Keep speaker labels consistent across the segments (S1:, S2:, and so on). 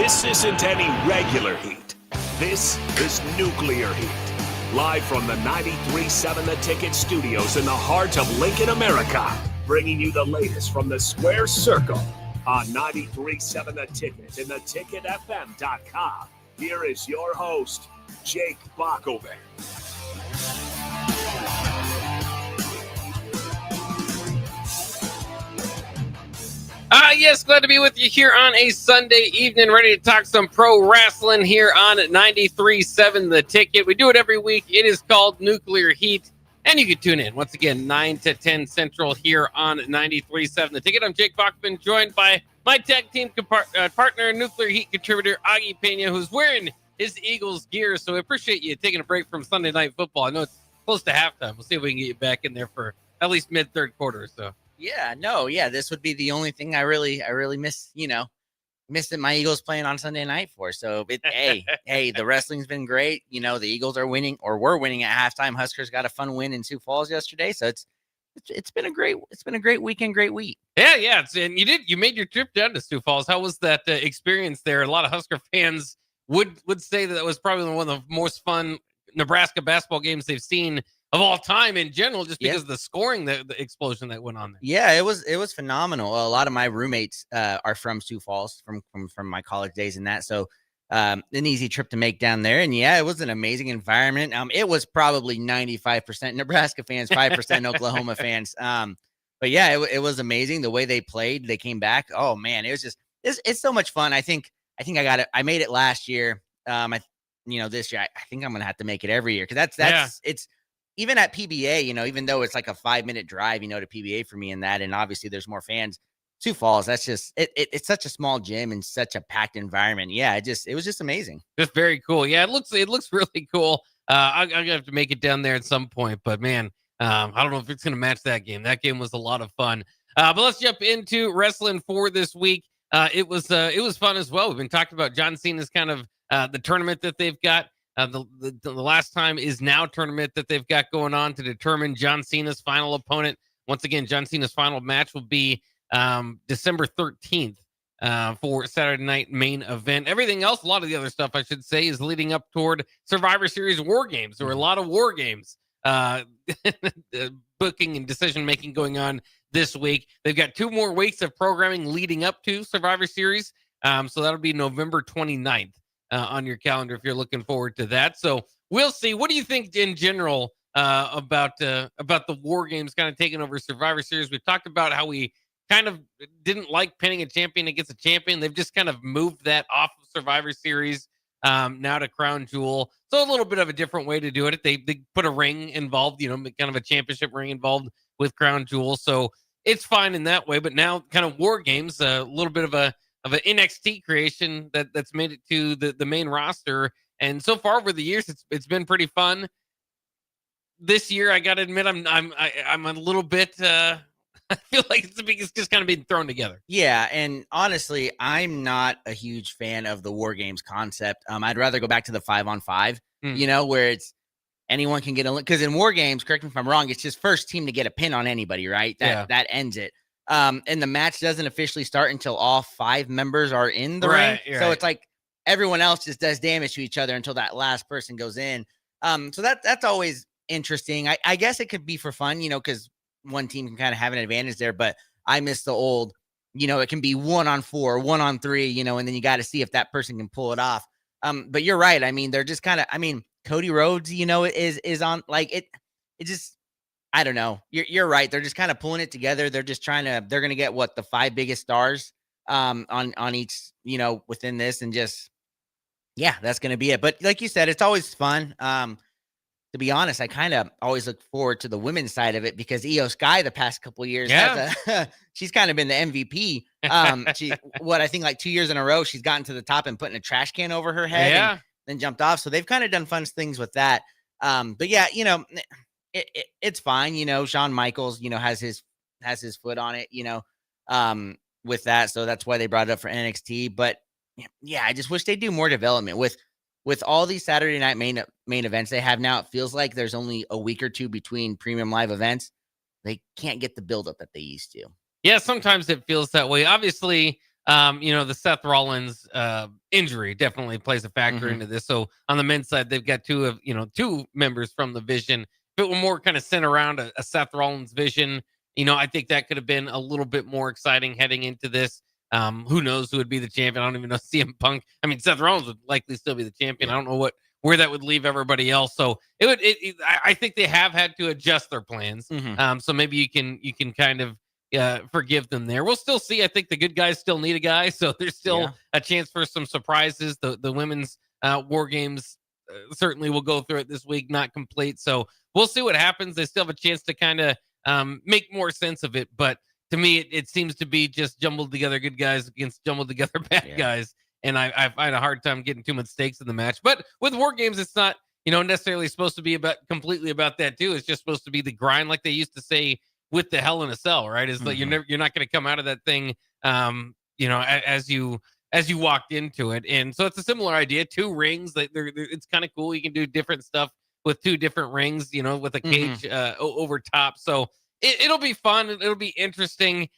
S1: This isn't any regular heat. This is nuclear heat. Live from the 93.7 The Ticket studios in the heart of Lincoln, America. Bringing you the latest from the Square Circle on 93.7 The Ticket and theticketfm.com. Here is your host, Jake Bockoven.
S2: Yes, glad to be with you here on a Sunday evening, ready to talk some pro wrestling here on 93.7 The Ticket. We do it every week. It is called Nuclear Heat, and you can tune in once again 9 to 10 Central here on 93.7 The Ticket. I'm Jake Bachman, joined by my tag team partner, Nuclear Heat contributor Augie Pena, who's wearing his Eagles gear. So we appreciate you taking a break from Sunday Night Football. I know it's close to halftime. We'll see if we can get you back in there for at least mid-third quarter or so.
S3: Yeah, this would be the only thing I really miss, missed that my Eagles playing on Sunday night for. So, hey, the wrestling's been great. The Eagles are winning or were winning at halftime. Huskers got a fun win in Sioux Falls yesterday. So it's been a great weekend, great week.
S2: Yeah. And you made your trip down to Sioux Falls. How was that experience there? A lot of Husker fans would say that was probably one of the most fun Nebraska basketball games they've seen of all time in general, just because of the scoring, the explosion that went on there.
S3: Yeah, it was phenomenal. A lot of my roommates are from Sioux Falls from my college days and that. So an easy trip to make down there. And yeah, it was an amazing environment. It was probably 95% Nebraska fans, 5% Oklahoma fans. But yeah, it was amazing the way they played. They came back. Oh man, it was just it's so much fun. I think I got it. I made it last year. This year I think I'm gonna have to make it every year because it's. Even at PBA, even though it's like a 5-minute drive, to PBA for me and that, and obviously there's more fans. Sioux Falls, that's just it's such a small gym and such a packed environment. Yeah, it was just amazing.
S2: Just very cool. Yeah, it looks really cool. I'm gonna have to make it down there at some point, but man, I don't know if it's gonna match that game. That game was a lot of fun. But let's jump into wrestling for this week. It was fun as well. We've been talking about John Cena's kind of the tournament that they've got. The last time is now tournament that they've got going on to determine John Cena's final opponent. Once again, John Cena's final match will be December 13th for Saturday night main event. Everything else, a lot of the other stuff, I should say, is leading up toward Survivor Series War Games. There were a lot of War Games booking and decision-making going on this week. They've got 2 more weeks of programming leading up to Survivor Series. So that'll be November 29th. On your calendar if you're looking forward to that. So we'll see. What do you think in general about the War Games kind of taking over Survivor Series? We've talked about how we kind of didn't like pinning a champion against a champion. They've just kind of moved that off of Survivor Series now to Crown Jewel. So a little bit of a different way to do it. They put a ring involved, kind of a championship ring involved with Crown Jewel. So it's fine in that way. But now kind of War Games, a little bit of an NXT creation that's made it to the main roster. And so far over the years, it's been pretty fun. This year, I got to admit, I'm a little bit, I feel like it's just kind of being thrown together.
S3: Yeah. And honestly, I'm not a huge fan of the War Games concept. I'd rather go back to the 5-on-5, where it's anyone can get a, because in War Games, correct me if I'm wrong, it's just first team to get a pin on anybody, right? That ends it. And the match doesn't officially start until all 5 members are in the ring. So it's like everyone else just does damage to each other until that last person goes in. So that's always interesting. I guess it could be for fun, because one team can kind of have an advantage there. But I miss the old, it can be 1-on-4, 1-on-3, and then you got to see if that person can pull it off. But you're right. I mean, they're just kind of, Cody Rhodes, is on like it just. I don't know. You're right. They're just kind of pulling it together. They're just they're going to get the 5 biggest stars on each, within this, and just, that's going to be it. But like you said, it's always fun. To be honest, I kind of always look forward to the women's side of it because Io Sky the past couple of years, she's kind of been the MVP. I think like 2 years in a row, she's gotten to the top and putting a trash can over her head and then jumped off. So they've kind of done fun things with that. But yeah, it's fine. Shawn Michaels, has his foot on it, with that. So that's why they brought it up for NXT. But yeah, I just wish they do more development with all these Saturday night main events they have now. It feels like there's only a week or 2 between premium live events. They can't get the buildup that they used to.
S2: Yeah, sometimes it feels that way. Obviously, The Seth Rollins injury definitely plays a factor into this. So on the men's side, they've got two members from the Vision. If it were more kind of centered around a Seth Rollins Vision, I think that could have been a little bit more exciting heading into this. Who knows who would be the champion? I don't even know. CM Punk. I mean, Seth Rollins would likely still be the champion. I don't know where that would leave everybody else. So I think they have had to adjust their plans. So maybe you can kind of forgive them there. We'll still see. I think the good guys still need a guy, so there's still a chance for some surprises. The women's War Games certainly will go through it this week, not complete. So we'll see what happens. They still have a chance to kind of make more sense of it. But to me, it seems to be just jumbled together good guys against jumbled together bad guys. And I find a hard time getting too much stakes in the match. But with War Games, it's not, necessarily supposed to be completely about that too. It's just supposed to be the grind, like they used to say with the Hell in a Cell, right? Is that you're not going to come out of that thing, as you walked into it. And so it's a similar idea. 2 rings, it's kind of cool. You can do different stuff with 2 different rings, with a cage over top. So it'll be fun. It'll be interesting.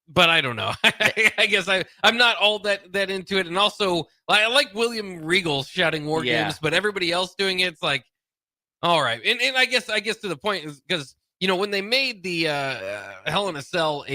S2: But I don't know. I guess I'm not all that into it. And also, I like William Regal shouting War Games, but everybody else doing it's like, all right. And I guess to the point is because, when they made the Hell in a Cell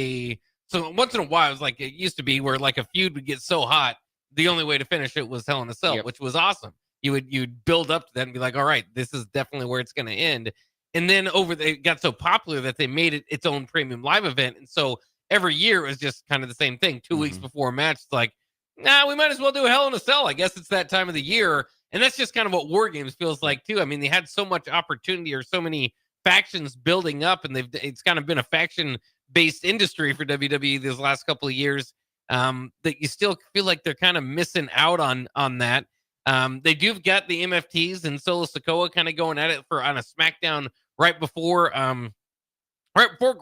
S2: so once in a while, it was like it used to be where like a feud would get so hot, the only way to finish it was Hell in a Cell, which was awesome. You'd build up to that and be like, all right, this is definitely where it's going to end. And then it got so popular that they made it its own premium live event. And so every year it was just kind of the same thing. 2 weeks before a match, it's like, we might as well do a Hell in a Cell. I guess it's that time of the year. And that's just kind of what War Games feels like too. I mean, they had so much opportunity or so many factions building up, and it's kind of been a faction-based industry for WWE these last couple of years, that you still feel like they're kind of missing out on that. They do got the MFTs and Solo Sikoa kind of going at it on a SmackDown right before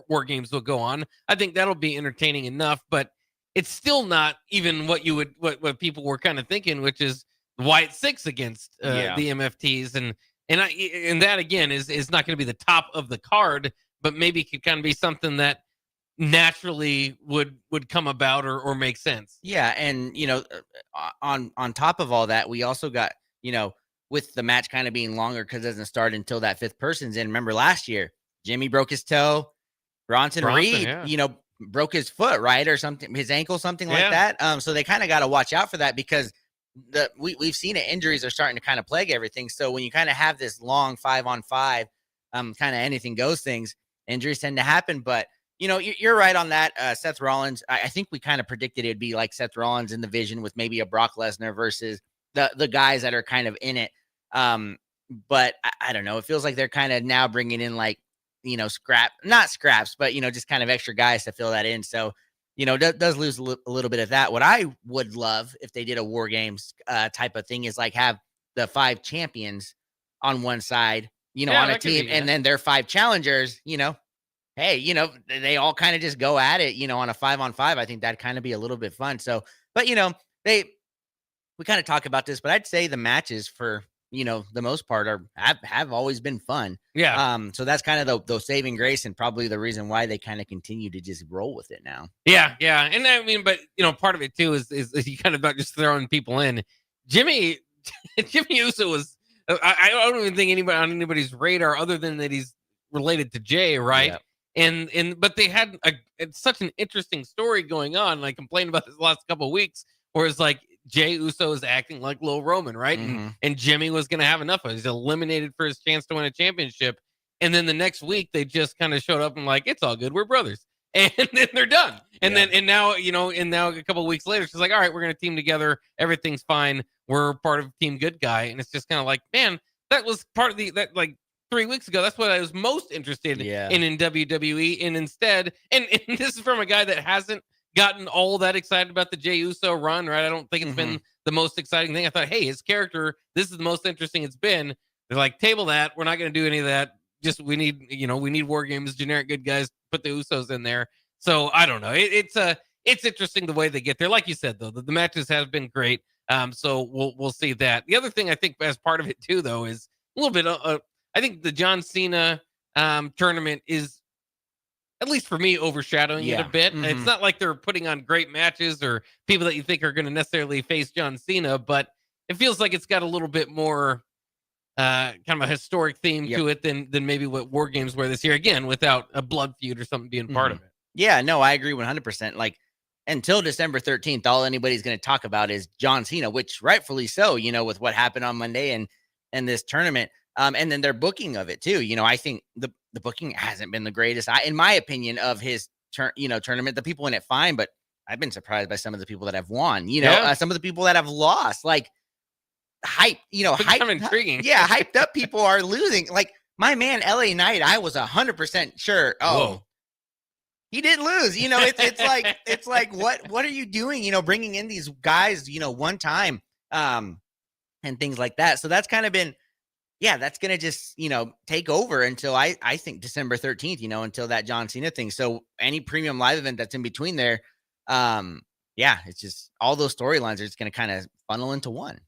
S2: War Games will go on. I think that'll be entertaining enough, but it's still not even what people were kind of thinking, which is Wyatt 6 against the MFTs, and that again is not going to be the top of the card, but maybe could kind of be something that naturally would come about or make sense.
S3: Yeah, and on top of all that, we also got with the match kind of being longer because it doesn't start until that 5th person's in. Remember last year, Jimmy broke his toe, Bronson Reed, broke his foot, right, or something, his ankle, something like that. So they kind of got to watch out for that because we've seen it. Injuries are starting to kind of plague everything. So when you kind of have this long 5-on-5, kind of anything goes things, injuries tend to happen. But you're right on that. Seth Rollins, I think we kind of predicted it'd be like Seth Rollins in the Vision with maybe a Brock Lesnar versus the guys that are kind of in it. But I don't know. It feels like they're kind of now bringing in like, not scraps, but, just kind of extra guys to fill that in. So, does lose a little bit of that. What I would love if they did a War Games type of thing is like have the 5 champions on one side, on a team, and then their 5 challengers, hey, they all kind of just go at it, on a 5-on-5. I think that'd kind of be a little bit fun. So, but, we kind of talk about this, but I'd say the matches for, the most part have always been fun.
S2: Yeah.
S3: So that's kind of the saving grace and probably the reason why they kind of continue to just roll with it now.
S2: Yeah. Yeah. And I mean, but part of it too is you kind of about just throwing people in. Jimmy Uso was, I don't even think anybody on anybody's radar other than that he's related to Jay. Right. Yeah. But they had it's such an interesting story going on. And I complained about this the last couple of weeks where it's like, Jay Uso is acting like Lil Roman, right? And Jimmy was going to have enough of it. He's eliminated for his chance to win a championship. And then the next week, they just kind of showed up and like, it's all good. We're brothers. And then they're done. And now a couple of weeks later, she's like, all right, we're going to team together. Everything's fine. We're part of Team Good Guy. And it's just kind of like, man, that was part of that like 3 weeks ago. That's what I was most interested in WWE. And instead, and this is from a guy that hasn't gotten all that excited about the Jey Uso run, right? I don't think it's been the most exciting thing. I thought, hey, his character, this is the most interesting it's been. They're like, table that. We're not going to do any of that. Just we need War Games, generic good guys, put the Usos in there. So I don't know. It's interesting the way they get there. Like you said, though, the matches have been great. So we'll see that. The other thing I think as part of it too, though, is a little bit. I think the John Cena tournament is at least for me, overshadowing it a bit. It's not like they're putting on great matches or people that you think are going to necessarily face John Cena, but it feels like it's got a little bit more kind of a historic theme to it than maybe what War Games were this year. Again, without a blood feud or something being part of it.
S3: Yeah, no, I agree 100%. Like until December 13th, all anybody's going to talk about is John Cena, which rightfully so, with what happened on Monday and this tournament. And then their booking of it too. I think the booking hasn't been the greatest, in my opinion, of his tournament. The people in it fine, but I've been surprised by some of the people that have won. Some of the people that have lost, like hype. Hype,
S2: kind of intriguing.
S3: Hyped up people are losing. Like my man, LA Knight, I was 100% sure.
S2: Whoa.
S3: He didn't lose. It's like what are you doing? Bringing in these guys, one time, and things like that. So that's kind of been. Yeah, that's going to just, take over until I think December 13th, until that John Cena thing. So any premium live event that's in between there, it's just all those storylines are just going to kind of funnel into one.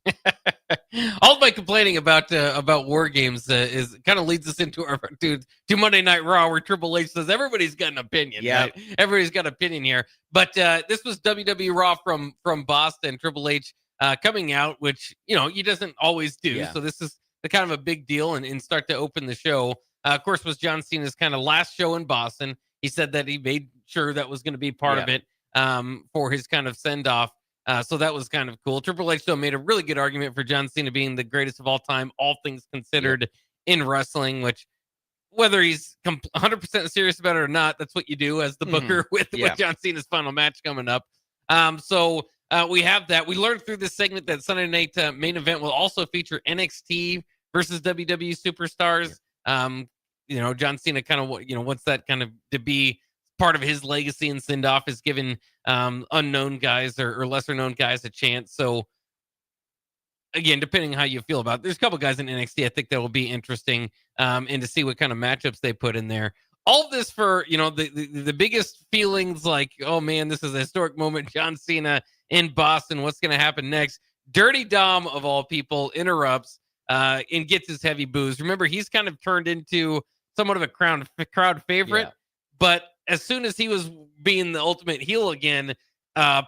S2: All of my complaining about War Games is kind of leads us into our to Monday Night Raw, where Triple H says everybody's got an opinion.
S3: Yeah,
S2: right? Everybody's got an opinion here. But this was WWE Raw from Boston. Triple H coming out, which he doesn't always do.
S3: Yeah.
S2: So this is the kind of a big deal and start to open the show. Of course, was John Cena's kind of last show in Boston. He said that he made sure that was going to be part of it for his kind of send off. So that was kind of cool. Triple H though made a really good argument for John Cena being the greatest of all time, all things considered in wrestling, which whether he's 100% serious about it or not, that's what you do as the booker with John Cena's final match coming up. So we have that. We learned through this segment that Sunday night main event will also feature NXT versus WWE superstars. John Cena kind of wants that kind of to be part of his legacy and send off is giving unknown guys or lesser known guys a chance. So again, depending how you feel about it, there's a couple guys in NXT I think that will be interesting and to see what kind of matchups they put in there. All of this for, the biggest feelings like, oh man, this is a historic moment. John Cena in Boston. What's going to happen next? Dirty Dom, of all people, interrupts and gets his heavy boos. Remember, he's kind of turned into somewhat of a crowd favorite. Yeah. But as soon as he was being the ultimate heel again,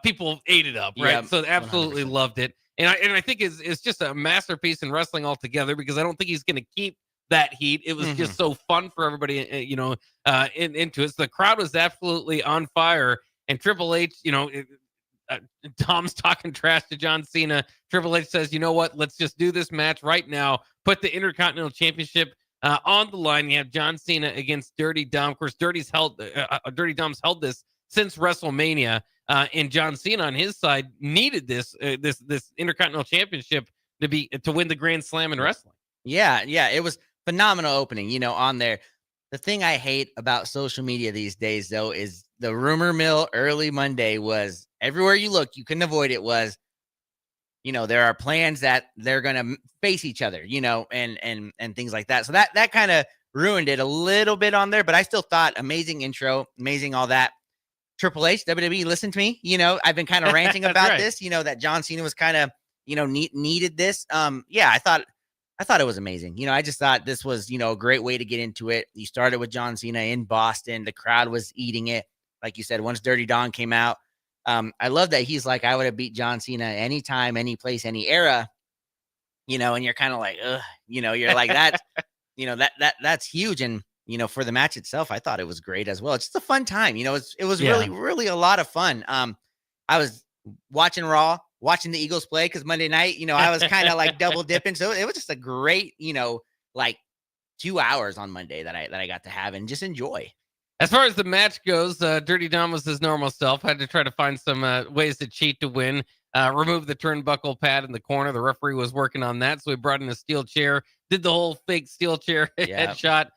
S2: people ate it up, right? Yeah, so absolutely 100%. Loved it. And I think it's just a masterpiece in wrestling altogether because I don't think he's going to keep that heat. It was just so fun for everybody, into it. So the crowd was absolutely on fire. And Triple H, Dom's talking trash to John Cena. Triple H says, you know what? Let's just do this match right now. Put the Intercontinental Championship on the line. You have John Cena against Dirty Dom. Of course, Dirty Dom's held this since WrestleMania. And John Cena on his side needed this Intercontinental Championship to win the Grand Slam in wrestling.
S3: Yeah, it was phenomenal opening, on there. The thing I hate about social media these days, though, is the rumor mill early Monday was everywhere you look, you couldn't avoid it was, there are plans that they're going to face each other, and things like that. So that kind of ruined it a little bit on there, but I still thought amazing intro, amazing all that. Triple H, WWE, listen to me. I've been kind of ranting about this, that John Cena was kind of, needed this. I thought it was amazing. I just thought this was, a great way to get into it. You started with John Cena in Boston. The crowd was eating it. Like you said, once Dirty Don came out, I love that he's like, I would have beat John Cena anytime, any place, any era, and you're kind of like, ugh, you're like that, that's huge. And, for the match itself, I thought it was great as well. It's just a fun time. It was really, really a lot of fun. I was watching Raw, watching the Eagles play because Monday night, I was kind of like double dipping. So it was just a great, like 2 hours on Monday that I got to have and just enjoy.
S2: As far as the match goes, Dirty Dom was his normal self. Had to try to find some ways to cheat to win. Remove the turnbuckle pad in the corner. The referee was working on that, so he brought in a steel chair. Did the whole fake steel chair headshot.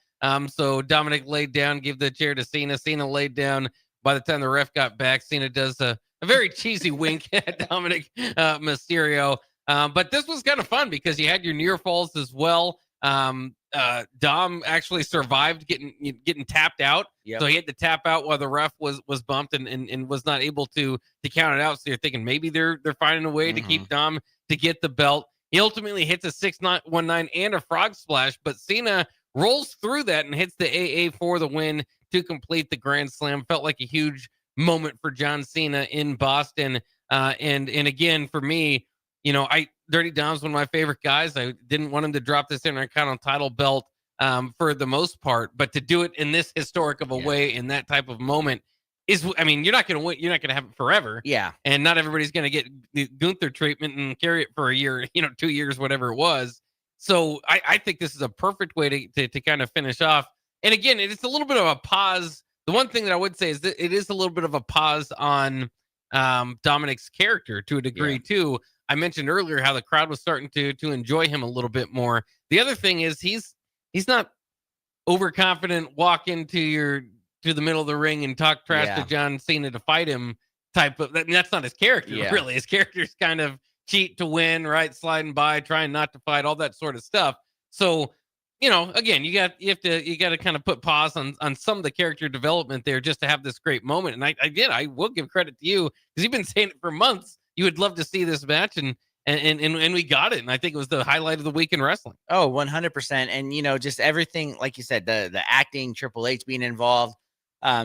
S2: So Dominic laid down, gave the chair to Cena. Cena laid down. By the time the ref got back, Cena does a very cheesy wink at Dominic Mysterio. But this was kind of fun because you had your near falls as well. Dom actually survived getting tapped out. Yep. So he had to tap out while the ref was bumped and was not able to count it out. So you're thinking maybe they're finding a way to keep Dom to get the belt. He ultimately hits a 619 and a frog splash, but Cena rolls through that and hits the AA for the win to complete the Grand Slam. Felt like a huge moment for John Cena in Boston. And again, for me, Dirty Dom's one of my favorite guys. I didn't want him to drop this Intercontinental title belt for the most part, but to do it in this historic of a way in that type of moment you're not going to win. You're not going to have it forever.
S3: Yeah.
S2: And not everybody's going to get the Gunther treatment and carry it for a year, 2 years, whatever it was. So I think this is a perfect way to kind of finish off. And again, it's a little bit of a pause. The one thing that I would say is that it is a little bit of a pause on Dominic's character to a degree too. I mentioned earlier how the crowd was starting to enjoy him a little bit more. The other thing is he's not overconfident, walk into the middle of the ring and talk trash to John Cena to fight him type of. That's not his character, really. His character's kind of cheat to win, right? Sliding by, trying not to fight, all that sort of stuff. So, again, you got to kind of put pause on some of the character development there just to have this great moment. And I will give credit to you because you've been saying it for months. You would love to see this match, and we got it. And I think it was the highlight of the week in wrestling.
S3: Oh, 100%. And, just everything, like you said, the acting, Triple H being involved,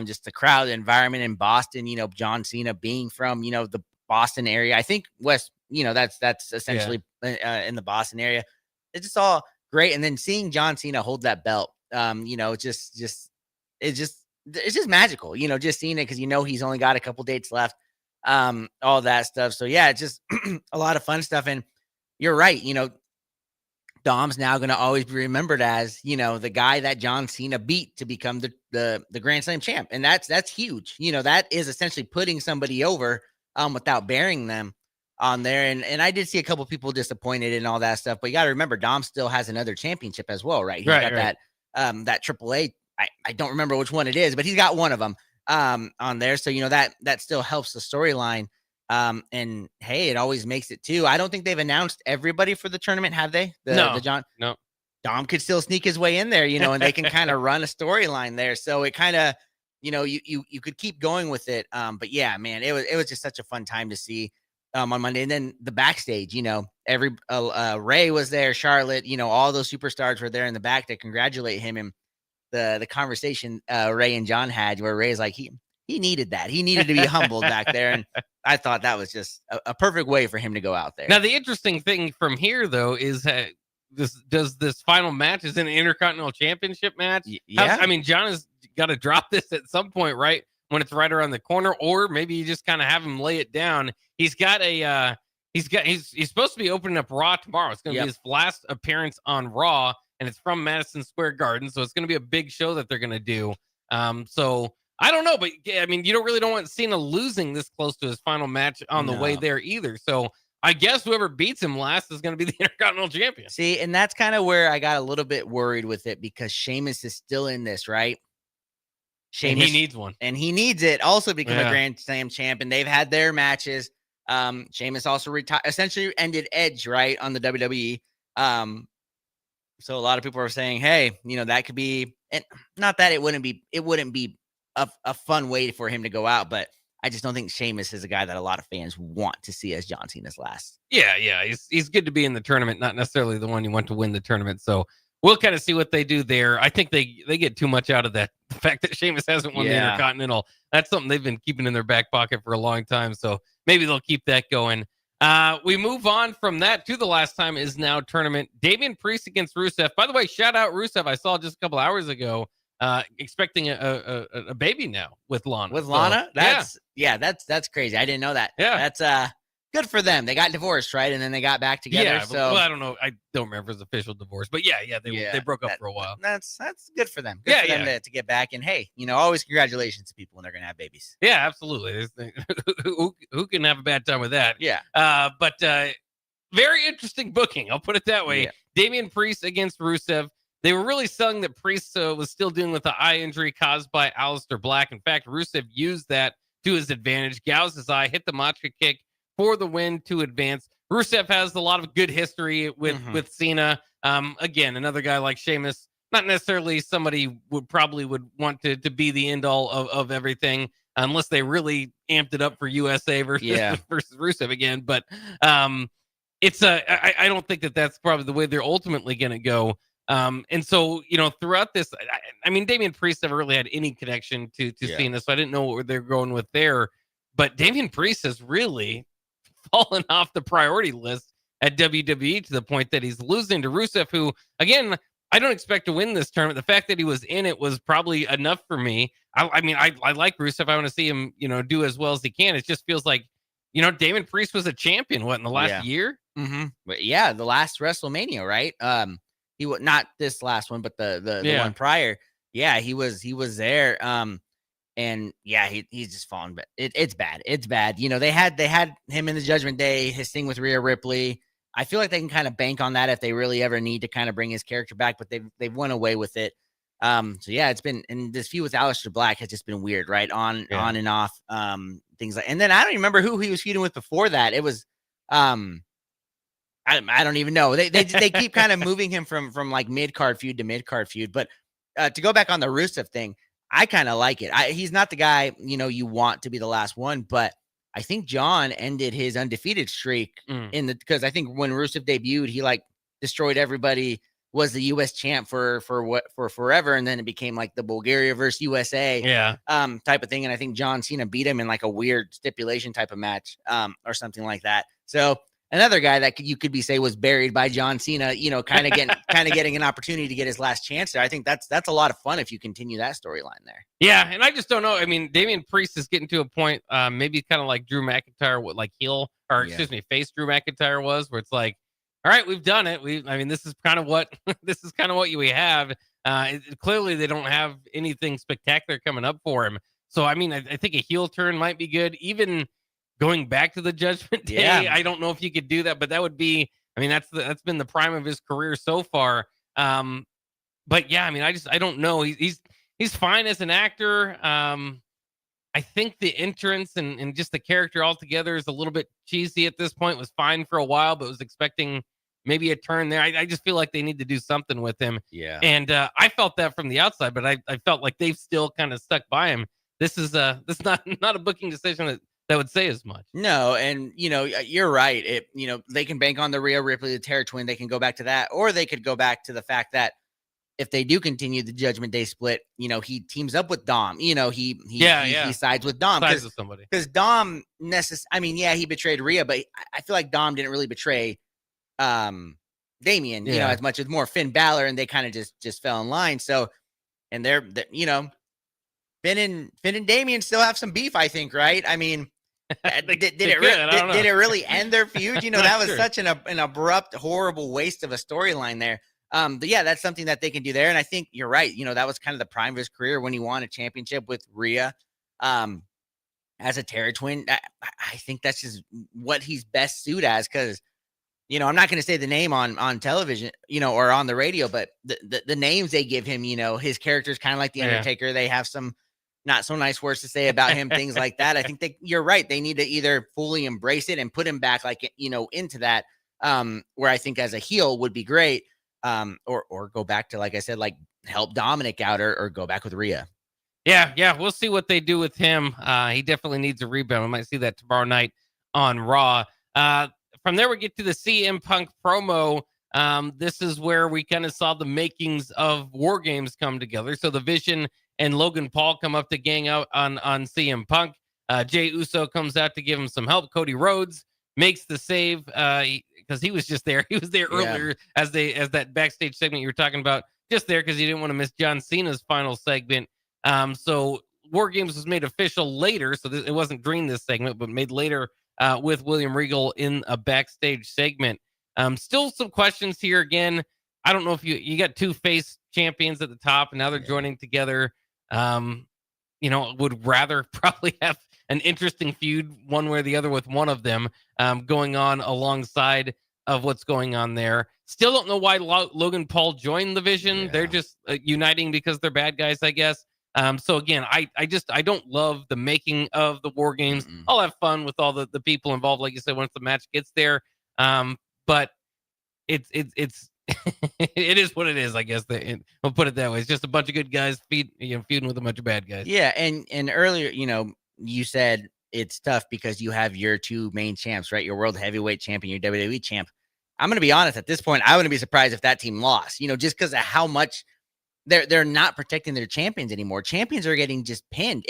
S3: just the crowd, the environment in Boston, John Cena being from, the Boston area. I think West, that's essentially in the Boston area. It's just all great. And then seeing John Cena hold that belt, it's just magical, just seeing it because, he's only got a couple dates left, all that stuff. So yeah, it's just a lot of fun stuff. And you're right. Dom's now going to always be remembered as, the guy that John Cena beat to become the Grand Slam champ. And that's huge. That is essentially putting somebody over without burying them on there. And I did see a couple people disappointed and all that stuff, but you got to remember Dom still has another championship as well, right? He's got that AAA. I don't remember which one it is, but he's got one of them on there. So, that still helps the storyline. And hey, it always makes it too. I don't think they've announced everybody for the tournament, have they?
S2: No.
S3: Dom could still sneak his way in there, and they can kind of run a storyline there. So it kind of, you could keep going with it. But yeah, man, it was just such a fun time to see on Monday. And then the backstage, every Ray was there, Charlotte, all those superstars were there in the back to congratulate him. And the conversation Ray and John had where Ray's like, he needed that. He needed to be humbled back there. And I thought that was just a perfect way for him to go out there.
S2: Now, the interesting thing from here, though, is this final match is an Intercontinental Championship match.
S3: Yeah.
S2: John has got to drop this at some point, right? When it's right around the corner, or maybe you just kind of have him lay it down. He's supposed to be opening up Raw tomorrow. It's going to be his last appearance on Raw, and it's from Madison Square Garden. So it's going to be a big show that they're going to do. So I don't know, but you don't want Cena losing this close to his final match on the way there either. So I guess whoever beats him last is going to be the Intercontinental Champion.
S3: See, and that's kind of where I got a little bit worried with it because Sheamus is still in this, right?
S2: Sheamus, and he needs one.
S3: And he needs it also to become a Grand Slam champ. And they've had their matches. Sheamus also essentially ended Edge, right, on the WWE. So a lot of people are saying, hey, that could be, and not that it wouldn't be a fun way for him to go out, but I just don't think Sheamus is a guy that a lot of fans want to see as John Cena's last.
S2: Yeah. He's good to be in the tournament, not necessarily the one you want to win the tournament. So we'll kind of see what they do there. I think they get too much out of that. The fact that Sheamus hasn't won the Intercontinental, that's something they've been keeping in their back pocket for a long time. So maybe they'll keep that going. We move on from that to the last time is now tournament. Damian Priest against Rusev. By the way, shout out Rusev. I saw just a couple hours ago. Expecting a baby now with Lana.
S3: With Lana? That's crazy. I didn't know that.
S2: Yeah.
S3: That's good for them. They got divorced, right? And then they got back together.
S2: Yeah,
S3: so
S2: I don't know. I don't remember his official divorce, but they broke up for a while.
S3: That's good for them. Good for them to get back. And hey, always congratulations to people when they're gonna have babies.
S2: Yeah, absolutely. Who can have a bad time with that?
S3: Yeah.
S2: But very interesting booking. I'll put it that way. Yeah. Damian Priest against Rusev. They were really selling that Priest was still dealing with the eye injury caused by Aleister Black. In fact, Rusev used that to his advantage, gouged his eye, hit the Machka kick for the win to advance. Rusev has a lot of good history with Cena. Again, another guy like Sheamus, not necessarily somebody would want to be the end all of everything, unless they really amped it up for USA versus Rusev again. But I don't think that's probably the way they're ultimately going to go. And so, throughout this, I mean, Damian Priest never really had any connection to Cena, so I didn't know what they're going with there. But Damian Priest has really fallen off the priority list at WWE to the point that he's losing to Rusev, who, again, I don't expect to win this tournament. The fact that he was in it was probably enough for me. I mean, I like Rusev. I want to see him, do as well as he can. It just feels like, Damian Priest was a champion, in the last year?
S3: Mm-hmm. But the last WrestleMania, right? He was not this last one, but the one prior. Yeah, he was there. And he's just fallen, but it's bad. It's bad. They had him in the Judgment Day, his thing with Rhea Ripley. I feel like they can kind of bank on that if they really ever need to kind of bring his character back, but they've went away with it. It's been, and this feud with Aleister Black has just been weird, right? On and off, things like, and then I don't even remember who he was feuding with before that. It was, I don't even know. They keep kind of moving him from like mid-card feud to mid-card feud. But to go back on the Rusev thing, I kind of like it. He's not the guy, you want to be the last one, but I think John ended his undefeated streak because I think when Rusev debuted, he like destroyed everybody, was the US champ for forever, and then it became like the Bulgaria versus USA type of thing. And I think John Cena beat him in like a weird stipulation type of match or something like that. So another guy that you could say was buried by John Cena, kind of getting an opportunity to get his last chance there. I think that's a lot of fun if you continue that storyline there.
S2: Yeah, and I just don't know. I mean, Damian Priest is getting to a point, maybe kind of like Drew McIntyre, face Drew McIntyre was, where it's like, all right, we've done it. This is kind of what we have. Clearly, they don't have anything spectacular coming up for him. So, I mean, I think a heel turn might be good. Even going back to the Judgment Day, I don't know if you could do that, but that would be, that's been the prime of his career so far. But yeah, I don't know. He's fine as an actor. I think the entrance and just the character altogether is a little bit cheesy at this point. Was fine for a while, but was expecting maybe a turn there. I just feel like they need to do something with him.
S3: Yeah.
S2: And I felt that from the outside, but I felt like they've still kind of stuck by him. This is not a booking decision that would say as much.
S3: No, and you're right. They can bank on the Rhea Ripley, the Terror Twin. They can go back to that, or they could go back to the fact that if they do continue the Judgment Day split, he teams up with Dom. He sides with Dom because Dom he betrayed Rhea, but I feel like Dom didn't really betray Damian. As much as more Finn Balor, and they kind of just fell in line. So, and they're Finn and Damian still have some beef, I think, right? I mean, did it really end their feud? That was such an abrupt, horrible waste of a storyline there. But yeah, that's something that they can do there. And I think you're right. That was kind of the prime of his career when he won a championship with Rhea as a Terror Twin. I think that's just what he's best suited as, because I'm not going to say the name on television, or on the radio, but the names they give him, his character's kind of like the Undertaker. They have some not so nice words to say about him, things like that. I think you're right. They need to either fully embrace it and put him back, like, into that, where I think as a heel would be great. Or go back to, like I said, like help Dominic out or go back with Rhea.
S2: Yeah. We'll see what they do with him. He definitely needs a rebound. We might see that tomorrow night on Raw. From there, we get to the CM Punk promo. This is where we kind of saw the makings of War Games come together. So the Vision and Logan Paul come up to gang out on CM Punk. Jey Uso comes out to give him some help. Cody Rhodes makes the save because he was just there. He was there earlier as that backstage segment you were talking about, just there because he didn't want to miss John Cena's final segment. So War Games was made official later, so it wasn't during this segment, but made later with William Regal in a backstage segment. Still some questions here. Again, I don't know if you got two face champions at the top, and now they're joining together. Would rather probably have an interesting feud one way or the other with one of them going on alongside of what's going on there. Still don't know why Logan Paul joined the Vision. They're just uniting because they're bad guys, I guess. So again, I don't love the making of the War Games. I'll have fun with all the people involved, like you said, once the match gets there. But it's it is what it is, I guess. We'll put it that way. It's just a bunch of good guys feuding with a bunch of bad guys.
S3: Yeah, and earlier, you said it's tough because you have your two main champs, right? Your world heavyweight champion, your WWE champ. I'm going to be honest, at this point, I wouldn't be surprised if that team lost, just because of how much they're not protecting their champions anymore. Champions are getting just pinned.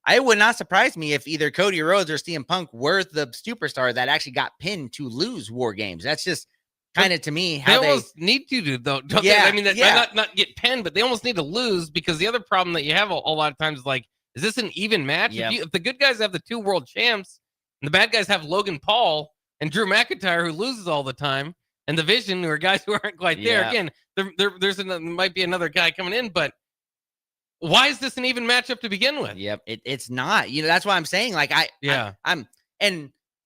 S3: I would not surprise me if either Cody Rhodes or CM Punk were the superstar that actually got pinned to lose War Games. That's just kind of, to me, how
S2: they almost need to do, though. Don't
S3: Yeah,
S2: they? I mean, not get pinned, but they almost need to lose, because the other problem that you have a lot of times is like, is this an even match?
S3: Yep.
S2: If the good guys have the 2 world champs and the bad guys have Logan Paul and Drew McIntyre, who loses all the time, and the Vision, who are guys who aren't quite there.
S3: Yeah.
S2: Again, there might be another guy coming in, but why is this an even matchup to begin with?
S3: Yep, it's not. That's why I'm saying, like, and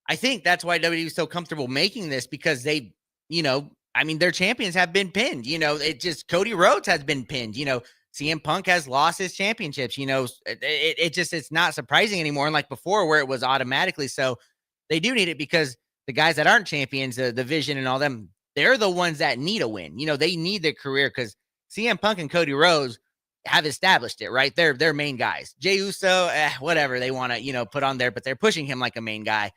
S3: I think that's why WWE is so comfortable making this, because they, their champions have been pinned. It just, Cody Rhodes has been pinned. CM Punk has lost his championships. It's not surprising anymore. And like before, where it was automatically. So they do need it, because the guys that aren't champions, the Vision and all them, they're the ones that need a win. They need their career, because CM Punk and Cody Rhodes have established it, right? They're main guys. Jey Uso, whatever they want to, put on there, but they're pushing him like a main guy.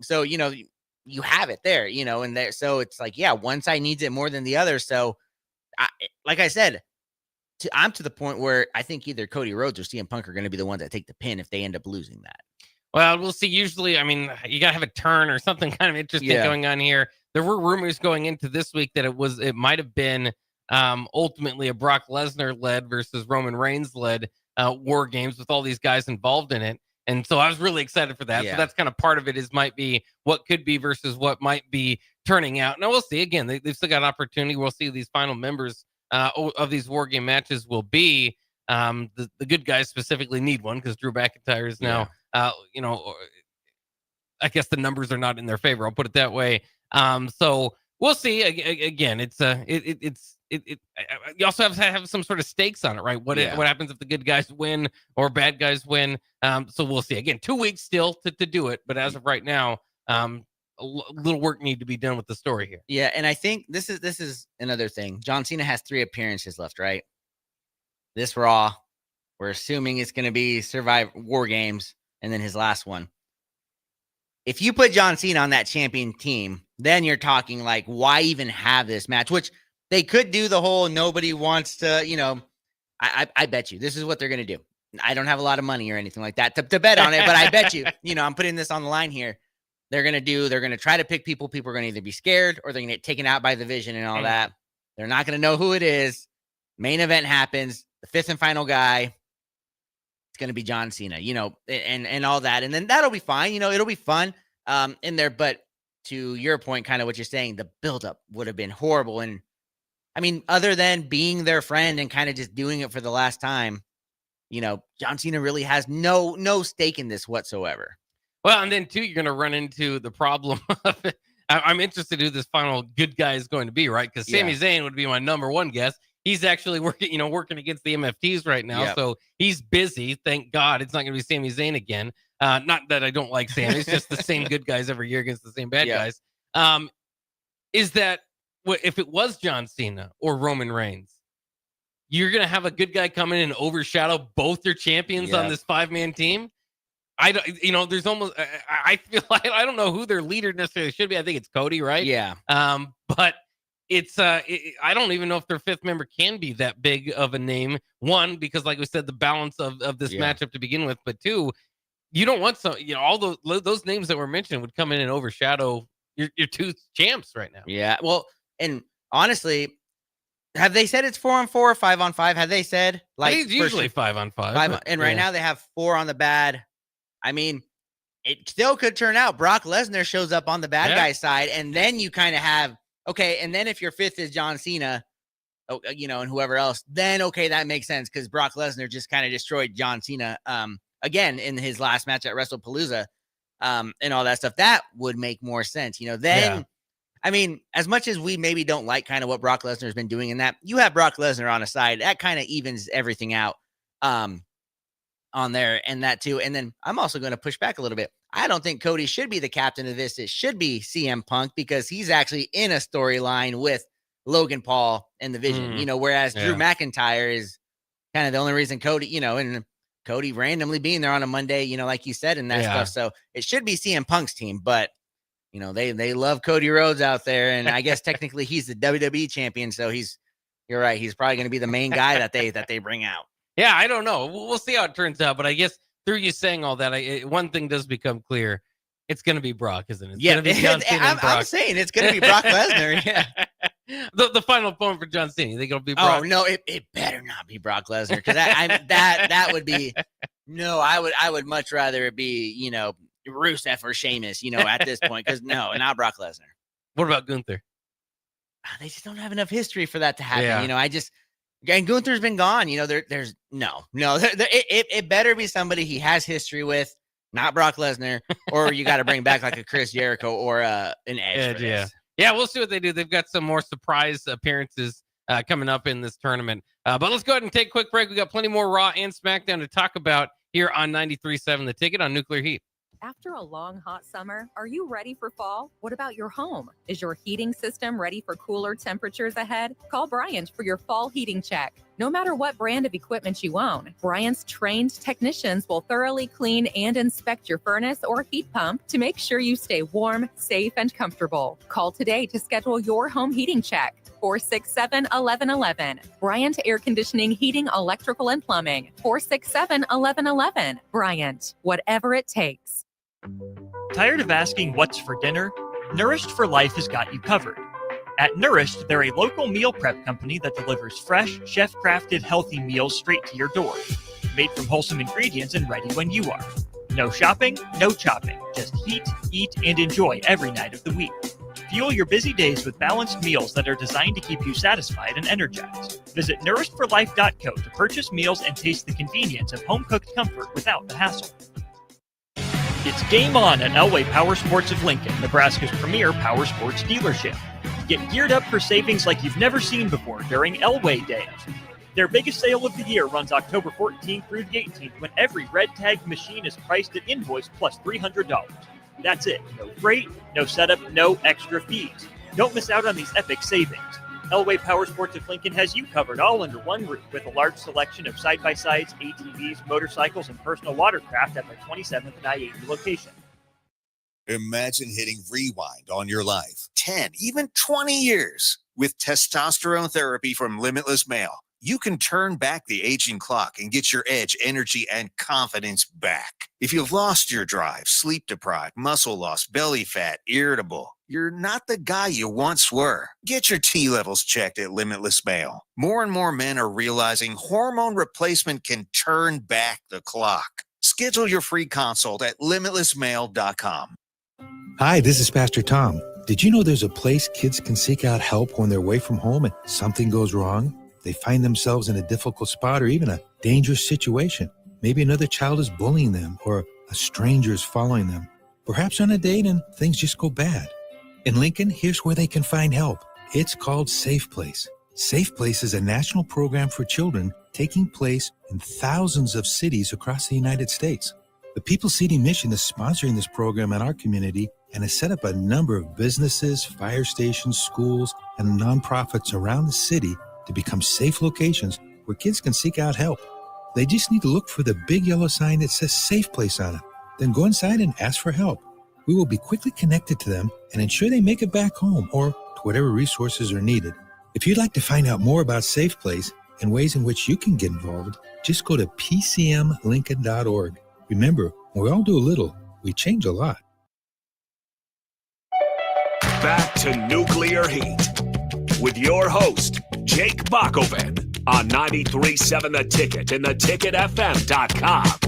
S3: So, you have it there, and there. So it's like, yeah, one side needs it more than the other. So, like I said, I'm to the point where I think either Cody Rhodes or CM Punk are going to be the ones that take the pin if they end up losing that.
S2: Well, we'll see. Usually, I mean, you got to have a turn or something kind of interesting going on here. There were rumors going into this week that it might have been ultimately a Brock Lesnar led versus Roman Reigns led War Games, with all these guys involved in it. And so I was really excited for that. Yeah. So that's kind of part of it, might be what could be versus what might be turning out. Now we'll see. Again, they've still got an opportunity. We'll see who these final members of these War Game matches will be. The good guys specifically need one, because Drew McIntyre is now, I guess the numbers are not in their favor. I'll put it that way. So we'll see. Again, you also have to have some sort of stakes on it, right? What happens if the good guys win or bad guys win? So we'll see. Again, 2 weeks still to do it, but as of right now, a little work need to be done with the story here.
S3: Yeah, and I think this is another thing. John Cena has 3 appearances left, right? This Raw, we're assuming it's going to be Survivor War Games, and then his last one. If you put John Cena on that champion team, then you're talking like, why even have this match? Which they could do the whole nobody wants to, I bet you this is what they're going to do. I don't have a lot of money or anything like that to bet on it, but I bet you, I'm putting this on the line here. They're going to try to pick people. People are going to either be scared or they're going to get taken out by the Vision and all that. They're not going to know who it is. Main event happens. The 5th and final guy, it's going to be John Cena, and all that. And then that'll be fine. It'll be fun in there. But to your point, kind of what you're saying, the buildup would have been horrible. And I mean, other than being their friend and kind of just doing it for the last time, John Cena really has no stake in this whatsoever.
S2: Well, and then too, you're going to run into the problem of it. I'm interested in who this final good guy is going to be, right? Because Sami Zayn would be my number one guess. He's actually working against the MFTs right now, so he's busy. Thank God it's not going to be Sami Zayn again. Not that I don't like Sami; it's just the same good guys every year against the same bad guys. Is that if it was John Cena or Roman Reigns, you're going to have a good guy come in and overshadow both your champions on this 5-man team? There's almost, I feel like, I don't know who their leader necessarily should be. I think it's Cody, right?
S3: Yeah.
S2: But it's, I don't even know if their 5th member can be that big of a name. One, because like we said, the balance of this matchup to begin with. But 2, you don't want all those names that were mentioned would come in and overshadow your 2 champs right now.
S3: Yeah. Well, and honestly, have they said it's 4-on-4 or 5-on-5? Have they said
S2: like it's usually 5-on-5?
S3: And right now they have 4 on the bad. I mean, it still could turn out Brock Lesnar shows up on the bad guy side, and then you kind of have and then if your 5th is John Cena, and whoever else, then that makes sense, because Brock Lesnar just kind of destroyed John Cena again in his last match at WrestlePalooza and all that stuff. That would make more sense, then. I mean, as much as we maybe don't like kind of what Brock Lesnar has been doing in that, you have Brock Lesnar on a side that kind of evens everything out on there, and that too. And then I'm also going to push back a little bit. I don't think Cody should be the captain of this. It should be CM Punk, because he's actually in a storyline with Logan Paul and the Vision, whereas Drew McIntyre is kind of the only reason Cody, and Cody randomly being there on a Monday, like you said, and that stuff. So it should be CM Punk's team, but they love Cody Rhodes out there, and I guess technically he's the WWE champion, so you're right, he's probably going to be the main guy that they bring out.
S2: Yeah, I don't know. We'll see how it turns out, but I guess through you saying all that, one thing does become clear. It's going to be Brock, isn't it? It's going to be John Cena and Brock.
S3: I'm saying it's going to be Brock Lesnar. Yeah.
S2: The final opponent for John Cena. You think it'll be Brock?
S3: Oh no, it better not be Brock Lesnar, because that would be no. I would much rather it be Rusev or Sheamus. At this point, because no, not Brock Lesnar.
S2: What about Gunther?
S3: They just don't have enough history for that to happen.
S2: Yeah.
S3: And Gunther's been gone. There's no. It better be somebody he has history with. Not Brock Lesnar, or you got to bring back like a Chris Jericho or an Edge.
S2: Yeah, we'll see what they do. They've got some more surprise appearances coming up in this tournament. But let's go ahead and take a quick break. We got plenty more Raw and SmackDown to talk about here on 93.7 The Ticket on Nuclear Heat.
S4: After a long, hot summer, are you ready for fall? What about your home? Is your heating system ready for cooler temperatures ahead? Call Bryant for your fall heating check. No matter what brand of equipment you own, Bryant's trained technicians will thoroughly clean and inspect your furnace or heat pump to make sure you stay warm, safe, and comfortable. Call today to schedule your home heating check. 467-1111. Bryant Air Conditioning, Heating, Electrical, and Plumbing. 467-1111. Bryant, whatever it takes.
S5: Tired of asking what's for dinner? Nourished for Life has got you covered. At Nourished, they're a local meal prep company that delivers fresh, chef-crafted, healthy meals straight to your door. Made from wholesome ingredients and ready when you are. No shopping, no chopping. Just heat, eat, and enjoy every night of the week. Fuel your busy days with balanced meals that are designed to keep you satisfied and energized. Visit nourishedforlife.co to purchase meals and taste the convenience of home-cooked comfort without the hassle. It's game on at Elway Power Sports of Lincoln, Nebraska's premier power sports dealership. Get geared up for savings like you've never seen before during Elway Day. Their biggest sale of the year runs October 14th through the 18th, when every red tagged machine is priced at invoice plus $300. That's it. No freight, no setup, no extra fees. Don't miss out on these epic savings. Elway Power Sports of Lincoln has you covered all under one roof with a large selection of side-by-sides, ATVs, motorcycles, and personal watercraft at their 27th and I-80 location.
S6: Imagine hitting rewind on your life 10, even 20 years. With testosterone therapy from Limitless Male, you can turn back the aging clock and get your edge, energy, and confidence back. If you've lost your drive, sleep deprived, muscle loss, belly fat, irritable, you're not the guy you once were. Get your T levels checked at Limitless Male. More and more men are realizing hormone replacement can turn back the clock. Schedule your free consult at limitlessmale.com.
S7: Hi, this is Pastor Tom. Did you know there's a place kids can seek out help when they're away from home and something goes wrong? They find themselves in a difficult spot or even a dangerous situation. Maybe another child is bullying them or a stranger is following them. Perhaps on a date and things just go bad. In Lincoln, here's where they can find help. It's called Safe Place. Safe Place is a national program for children taking place in thousands of cities across the United States. The People Seeding Mission is sponsoring this program in our community and has set up a number of businesses, fire stations, schools, and nonprofits around the city to become safe locations where kids can seek out help. They just need to look for the big yellow sign that says Safe Place on it. Then go inside and ask for help. We will be quickly connected to them and ensure they make it back home or to whatever resources are needed. If you'd like to find out more about Safe Place and ways in which you can get involved, just go to pcmlincoln.org. Remember, when we all do a little, we change a lot.
S1: Back to Nuclear Heat with your host, Jake Bockoven, on 93.7 The Ticket and theticketfm.com.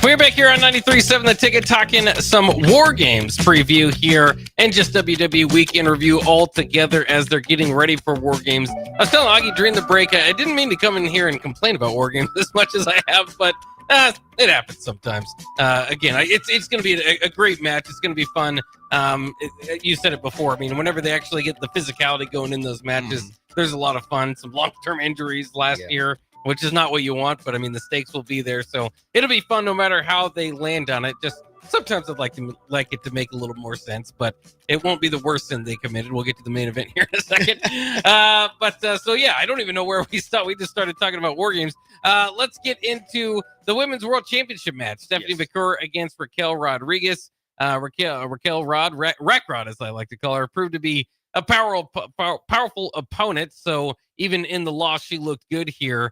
S2: We're back here on 93.7 The Ticket talking some War Games preview here and just WWE Week in Review all together as they're getting ready for War Games. I was telling Augie during the break, I didn't mean to come in here and complain about War Games as much as I have, but it happens sometimes. Again, it's going to be a great match. It's going to be fun. You said it before. I mean, whenever they actually get the physicality going in those matches, there's a lot of fun. Some long-term injuries last year, which is not what you want, but I mean, the stakes will be there. So it'll be fun no matter how they land on it. Just Sometimes I'd like it to make a little more sense, but it won't be the worst sin they committed. We'll get to the main event here in a second. So yeah, I don't even know where we start. We just started talking about War Games. Let's get into the Women's World Championship match. Stephanie McClure against Raquel Rodriguez. Raquel Rod, as I like to call her, proved to be a powerful opponent. So even in the loss, she looked good here.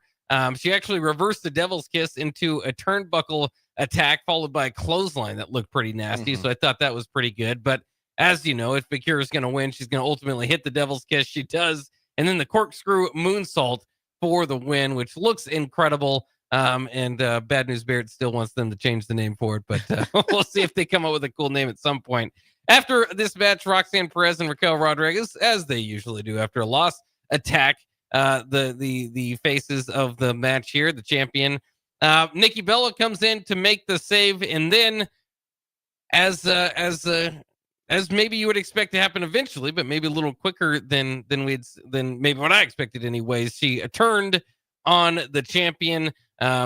S2: She actually reversed the Devil's Kiss into a turnbuckle attack, followed by a clothesline that looked pretty nasty. So I thought that was pretty good. But as you know, if Bakura is going to win, she's going to ultimately hit the Devil's Kiss. She does. And then the corkscrew moonsault for the win, which looks incredible. Bad News Barrett still wants them to change the name for it, but we'll see if they come up with a cool name at some point. After this match, Roxanne Perez and Raquel Rodriguez, as they usually do after a loss, attack the faces of the match here, the champion. Nikki Bella comes in to make the save, and then as maybe you would expect to happen eventually, but maybe a little quicker than maybe what I expected anyways, she turned on the champion.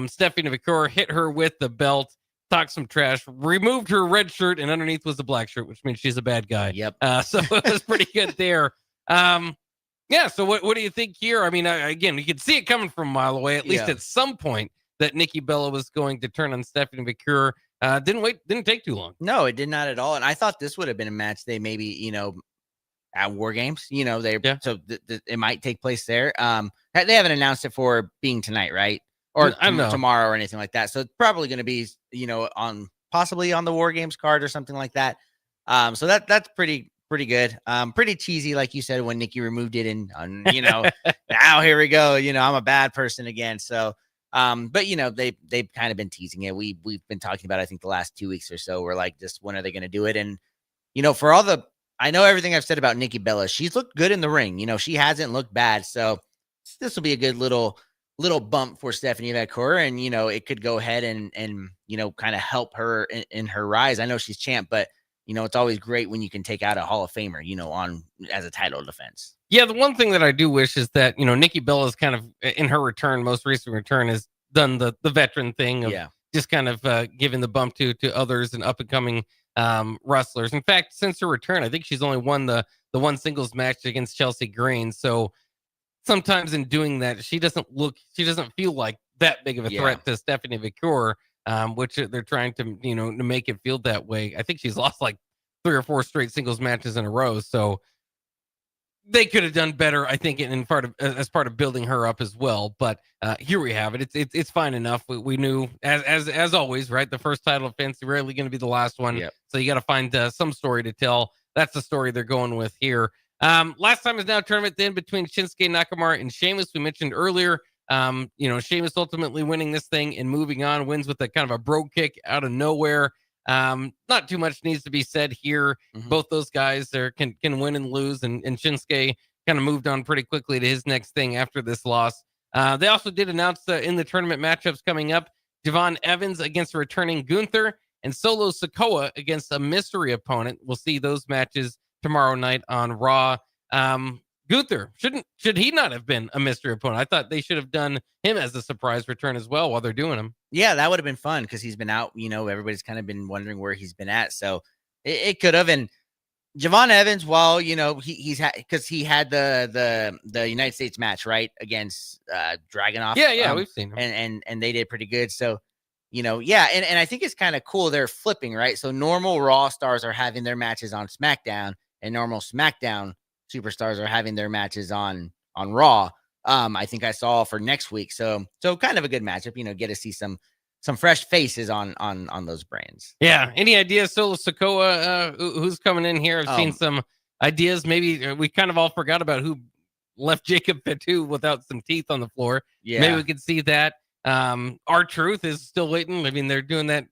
S2: Stephanie McClure hit her with the belt, talked some trash, removed her red shirt, and underneath was a black shirt, which means she's a bad guy.
S3: Yep.
S2: So it was pretty good there. Yeah. So what do you think here? I mean, again, you could see it coming from a mile away, at least at some point, that Nikki Bella was going to turn on Stephanie McClure. Didn't take too long.
S3: No, it did not at all. And I thought this would have been a match they maybe, at War Games, so it might take place there. They haven't announced it for being tonight, right? Or tomorrow or anything like that. So it's probably going to be, possibly on the War Games card or something like that. So that's pretty good. Pretty cheesy, like you said, when Nikki removed it, and now here we go. I'm a bad person again. So, but they've kind of been teasing it. We've been talking about, I think, the last 2 weeks or so. We're like, just when are they going to do it? And for all I know everything I've said about Nikki Bella, she's looked good in the ring. She hasn't looked bad. So this will be a good little bump for Stephanie McClure, and it could go ahead and kind of help her in her rise. I know she's champ, but it's always great when you can take out a Hall of Famer, on as a title defense.
S2: Yeah, the one thing that I do wish is that Nikki Bella's kind of in her most recent return, has done the veteran thing of just kind of giving the bump to others and up and coming wrestlers. In fact, since her return, I think she's only won the one singles match against Chelsea Green. So sometimes in doing that, she doesn't feel like that big of a threat to Stephanie McClure, which they're trying to, to make it feel that way. I think she's lost like 3 or 4 straight singles matches in a row. So they could have done better, I think, as part of building her up as well. But here we have it. It's fine enough. We knew, as always, right? The first title defense is rarely going to be the last one. Yep. So you got to find some story to tell. That's the story they're going with here. Last time is now tournament then between Shinsuke Nakamura and Sheamus. We mentioned earlier, Sheamus ultimately winning this thing and moving on, wins with a kind of a bro kick out of nowhere. Not too much needs to be said here. Both those guys can win and lose, and Shinsuke kind of moved on pretty quickly to his next thing after this loss. They also did announce in the tournament matchups coming up, Javon Evans against returning Gunther and Solo Sikoa against a mystery opponent. We'll see those matches tomorrow night on Raw. Gunther, should he not have been a mystery opponent? I thought they should have done him as a surprise return as well while they're doing him.
S3: Yeah, that would have been fun because he's been out. Everybody's kind of been wondering where he's been at. So it could have. And Javon Evans, while he's had, because he had the United States match right against Dragunov.
S2: Yeah, we've seen him,
S3: and they did pretty good. So and I think it's kind of cool. They're flipping, right? So normal Raw stars are having their matches on SmackDown, and normal SmackDown superstars are having their matches on Raw. I think I saw for next week. So kind of a good matchup, get to see some fresh faces on those brands.
S2: Yeah. Any ideas, Solo Sikoa, who's coming in here? I've seen some ideas. Maybe we kind of all forgot about who left Jacob Fatu without some teeth on the floor. Yeah. Maybe we could see that. R-Truth is still waiting. I mean, they're doing that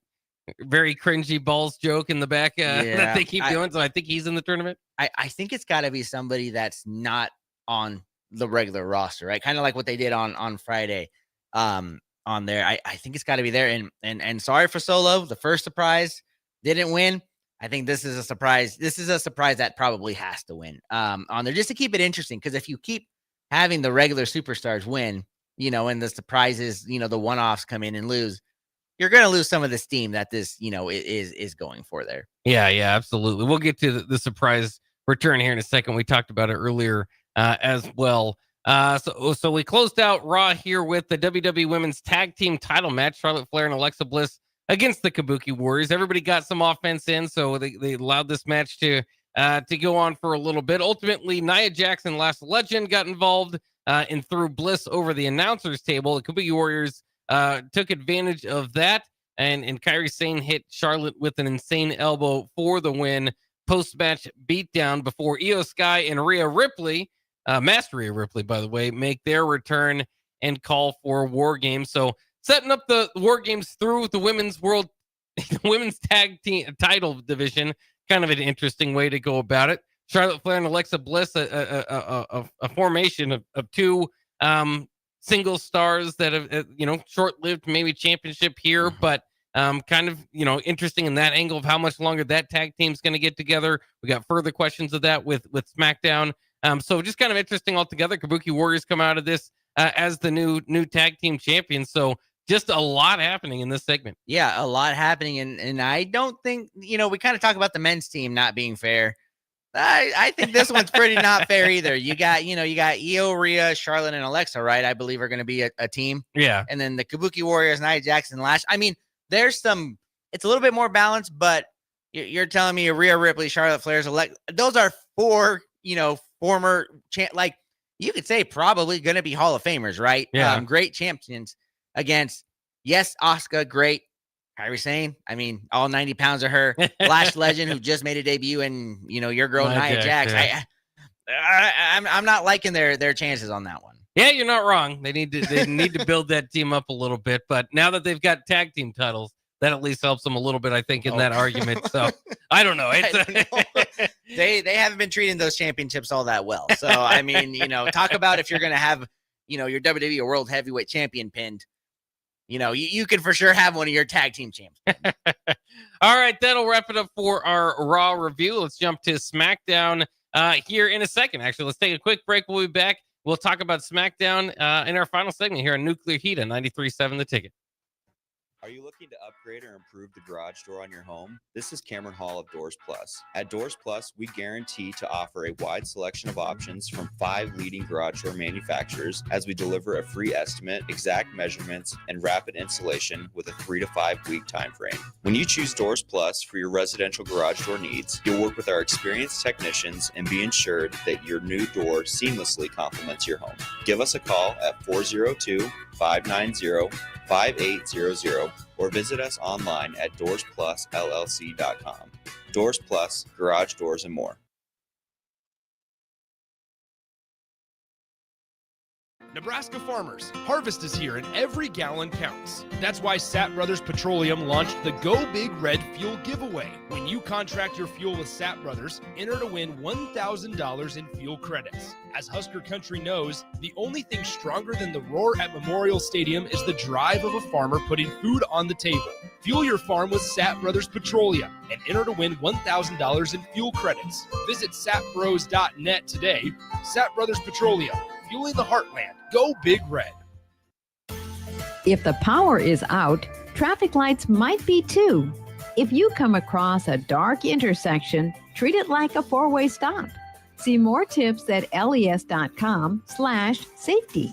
S2: very cringy balls joke in the back that they keep doing. So I think he's in the tournament.
S3: I think it's got to be somebody that's not on the regular roster, right? Kind of like what they did on Friday on there. I think it's got to be there. And sorry for Solo. The first surprise didn't win. I think this is a surprise. This is a surprise that probably has to win on there just to keep it interesting. Because if you keep having the regular superstars win, and the surprises, the one-offs come in and lose, you're going to lose some of the steam that this, is going for there.
S2: Yeah, absolutely. We'll get to the surprise return here in a second. We talked about it earlier as well. So we closed out Raw here with the WWE Women's Tag Team title match, Charlotte Flair and Alexa Bliss against the Kabuki Warriors. Everybody got some offense in, so they allowed this match to go on for a little bit. Ultimately, Nia Jax, Last Legend, got involved and threw Bliss over the announcers table. The Kabuki Warriors took advantage of that, and Kairi Sane hit Charlotte with an insane elbow for the win. Post-match beatdown before Io Sky and Rhea Ripley, Master Rhea Ripley, by the way, make their return and call for War Games. So setting up the War Games through the women's tag team title division, kind of an interesting way to go about it. Charlotte Flair and Alexa Bliss, a formation of two single stars that have, short-lived maybe championship here, but kind of, interesting in that angle of how much longer that tag team's going to get together. We got further questions of that with SmackDown. So just kind of interesting altogether. Kabuki Warriors come out of this as the new tag team champions. So just a lot happening in this segment.
S3: Yeah, a lot happening. And I don't think, we kind of talk about the men's team not being fair. I think this one's pretty not fair either. You got Io, Rhea, Charlotte, and Alexa, right? I believe are going to be a team.
S2: Yeah.
S3: And then the Kabuki Warriors, Nia Jax, Lash. I mean, it's a little bit more balanced, but you're telling me Rhea Ripley, Charlotte Flair's, those are four, former you could say probably going to be Hall of Famers, right?
S2: Yeah.
S3: Great champions against, yes, Asuka, great. Kairi Sane, I mean, all 90 pounds of her. Last Legend, who just made a debut, and your girl Nia Jax.
S2: Yeah.
S3: I'm not liking their chances on that one.
S2: Yeah, you're not wrong. They need to build that team up a little bit. But now that they've got tag team titles, that at least helps them a little bit, I think, in that argument. So I don't know.
S3: They haven't been treating those championships all that well. So I mean, talk about if you're gonna have, your WWE World Heavyweight Champion pinned. You can for sure have one of your tag team champs.
S2: All right, that'll wrap it up for our Raw review. Let's jump to SmackDown here in a second. Actually, let's take a quick break. We'll be back. We'll talk about SmackDown in our final segment here on Nuclear Heat on 93.7 The Ticket.
S8: Are you looking to upgrade or improve the garage door on your home? This is Cameron Hall of Doors Plus. At Doors Plus, we guarantee to offer a wide selection of options from 5 leading garage door manufacturers as we deliver a free estimate, exact measurements, and rapid installation with a 3 to 5 week time frame. When you choose Doors Plus for your residential garage door needs, you'll work with our experienced technicians and be ensured that your new door seamlessly complements your home. Give us a call at 402-590-5800 or visit us online at doorsplusllc.com. Doors Plus, garage doors, and more.
S9: Nebraska farmers, harvest is here and every gallon counts. That's why Sapp Brothers Petroleum launched the Go Big Red Fuel Giveaway. When you contract your fuel with Sapp Brothers, enter to win $1,000 in fuel credits. As Husker Country knows, the only thing stronger than the roar at Memorial Stadium is the drive of a farmer putting food on the table. Fuel your farm with Sapp Brothers Petroleum and enter to win $1,000 in fuel credits. Visit sapbros.net today. Sapp Brothers Petroleum, fueling the heartland. Go Big Red.
S10: If the power is out, traffic lights might be too. If you come across a dark intersection, treat it like a four-way stop. See more tips at les.com/safety.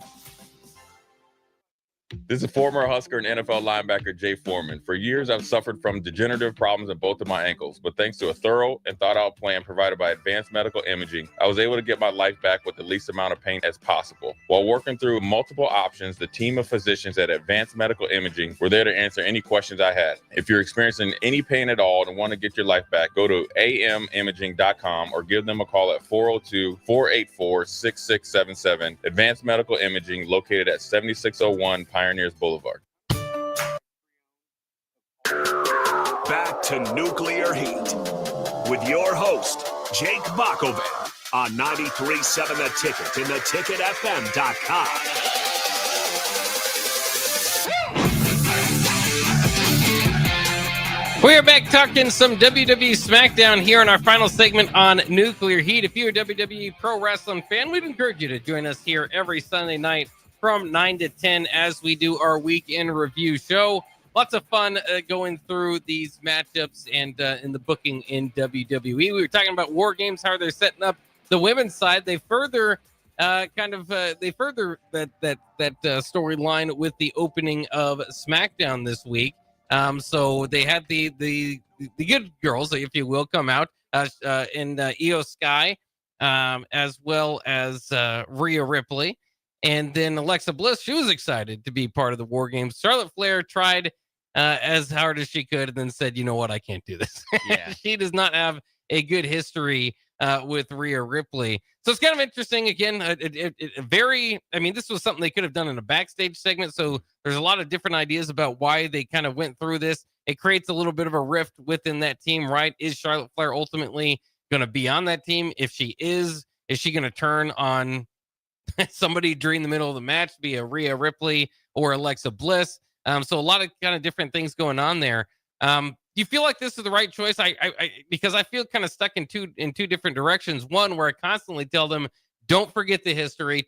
S11: This is former Husker and NFL linebacker Jay Foreman. For years, I've suffered from degenerative problems in both of my ankles, but thanks to a thorough and thought-out plan provided by Advanced Medical Imaging, I was able to get my life back with the least amount of pain as possible. While working through multiple options, the team of physicians at Advanced Medical Imaging were there to answer any questions I had. If you're experiencing any pain at all and want to get your life back, go to amimaging.com or give them a call at 402-484-6677. Advanced Medical Imaging, located at 7601 Pioneers Boulevard.
S1: Back to Nuclear Heat with your host, Jake Bockoven on 93.7 The Ticket and theticketfm.com.
S2: We are back talking some WWE SmackDown here in our final segment on Nuclear Heat. If you're a WWE Pro Wrestling fan, we'd encourage you to join us here every Sunday night from 9 to 10 as we do our weekend review show. lots of fun going through these matchups and in the booking in WWE. We were talking about War Games, how they're setting up the women's side. They further that storyline with the opening of SmackDown this week. So they had the good girls, if you will, come out in Io Sky, as well as Rhea Ripley. And then Alexa Bliss, she was excited to be part of the War Games. Charlotte Flair tried as hard as she could and then said, you know what, I can't do this.
S3: Yeah.
S2: She does not have a good history with Rhea Ripley. So it's kind of interesting. Again, this was something they could have done in a backstage segment. So there's a lot of different ideas about why they kind of went through this. It creates a little bit of a rift within that team, right? Is Charlotte Flair ultimately going to be on that team? If she is she going to turn on somebody during the middle of the match, be a Rhea Ripley or Alexa Bliss? So a lot of kind of different things going on there. Do you feel like this is the right choice? Because I feel kind of stuck in two different directions. One, where I constantly tell them, don't forget the history.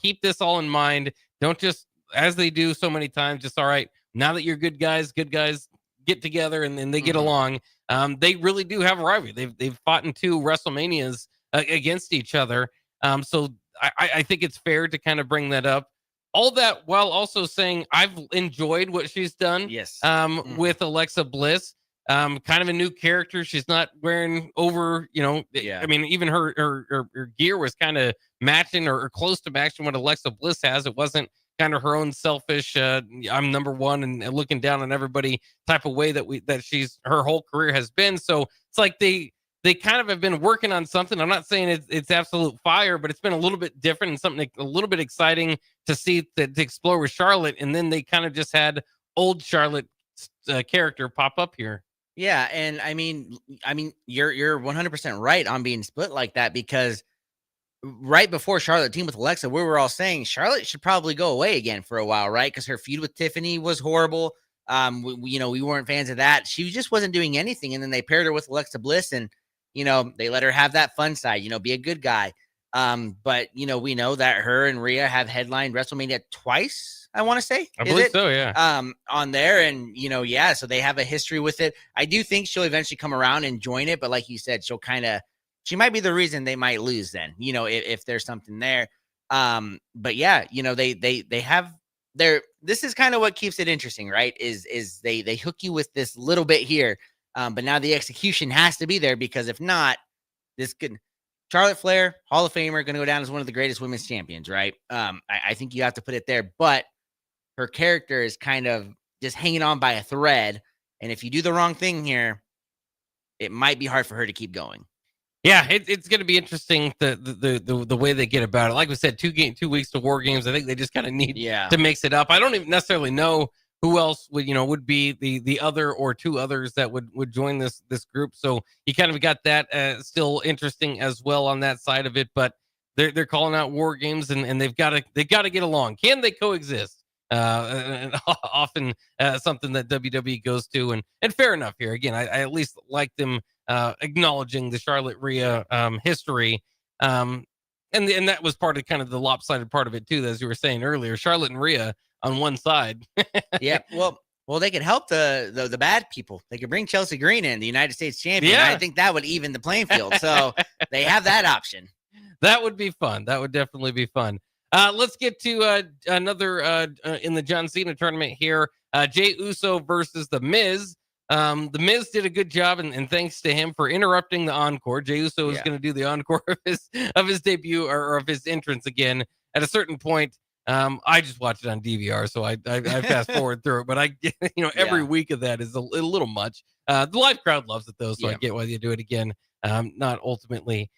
S2: Keep this all in mind. Don't just, as they do so many times, just all right. Now that you're good guys get together and then they get along. They really do have a rivalry. They've fought in 2 WrestleManias against each other. So I think it's fair to kind of bring that up. All that while also saying I've enjoyed what she's done.
S3: Yes.
S2: With Alexa Bliss. Kind of a new character. She's not wearing over, I mean, even her gear was kind of matching or close to matching what Alexa Bliss has. It wasn't kind of her own selfish, I'm number one and looking down on everybody type of way that her whole career has been. So it's like they kind of have been working on something. I'm not saying it's absolute fire, but it's been a little bit different and something a little bit exciting to see to explore with Charlotte. And then they kind of just had old Charlotte character pop up here.
S3: Yeah, and I mean, you're 100% right on being split like that, because right before Charlotte teamed with Alexa, we were all saying Charlotte should probably go away again for a while, right? Because her feud with Tiffany was horrible. We weren't fans of that. She just wasn't doing anything, and then they paired her with Alexa Bliss, and they let her have that fun side. Be a good guy. But we know that her and Rhea have headlined WrestleMania twice. I want to say,
S2: I believe so, yeah.
S3: On there, and so they have a history with it. I do think she'll eventually come around and join it, but like you said, she might be the reason they might lose then, if there's something there. But yeah, they have this is kind of what keeps it interesting, right? Is they hook you with this little bit here. But now the execution has to be there, because if not, this could Charlotte Flair, Hall of Famer, going to go down as one of the greatest women's champions, right? I think you have to put it there, but her character is kind of just hanging on by a thread. And if you do the wrong thing here, it might be hard for her to keep going.
S2: Yeah, it's going to be interesting the way they get about it. Like we said, 2 weeks to War Games. I think they just kind of need to mix it up. I don't even necessarily know who else would be the other or 2 others that would join this group. So you kind of got that still interesting as well on that side of it. But they're calling out War Games and they've got to get along. Can they coexist? And often something that WWE goes to, and fair enough here. Again, I at least like them acknowledging the Charlotte Rhea history, and that was part of kind of the lopsided part of it too, as you were saying earlier. Charlotte and Rhea on one side.
S3: Yeah, well, they could help the bad people. They could bring Chelsea Green in, the United States champion.
S2: Yeah.
S3: I think that would even the playing field. So they have that option.
S2: That would be fun. That would definitely be fun. Let's get to another in the John Cena tournament here. Jey Uso versus The Miz. The Miz did a good job, and thanks to him for interrupting the encore. Jey Uso is going to do the encore of his debut or of his entrance again. At a certain point, I just watched it on DVR, so I fast forward through it. But every week of that is a little much. The live crowd loves it though, so I get why you do it again. Not ultimately.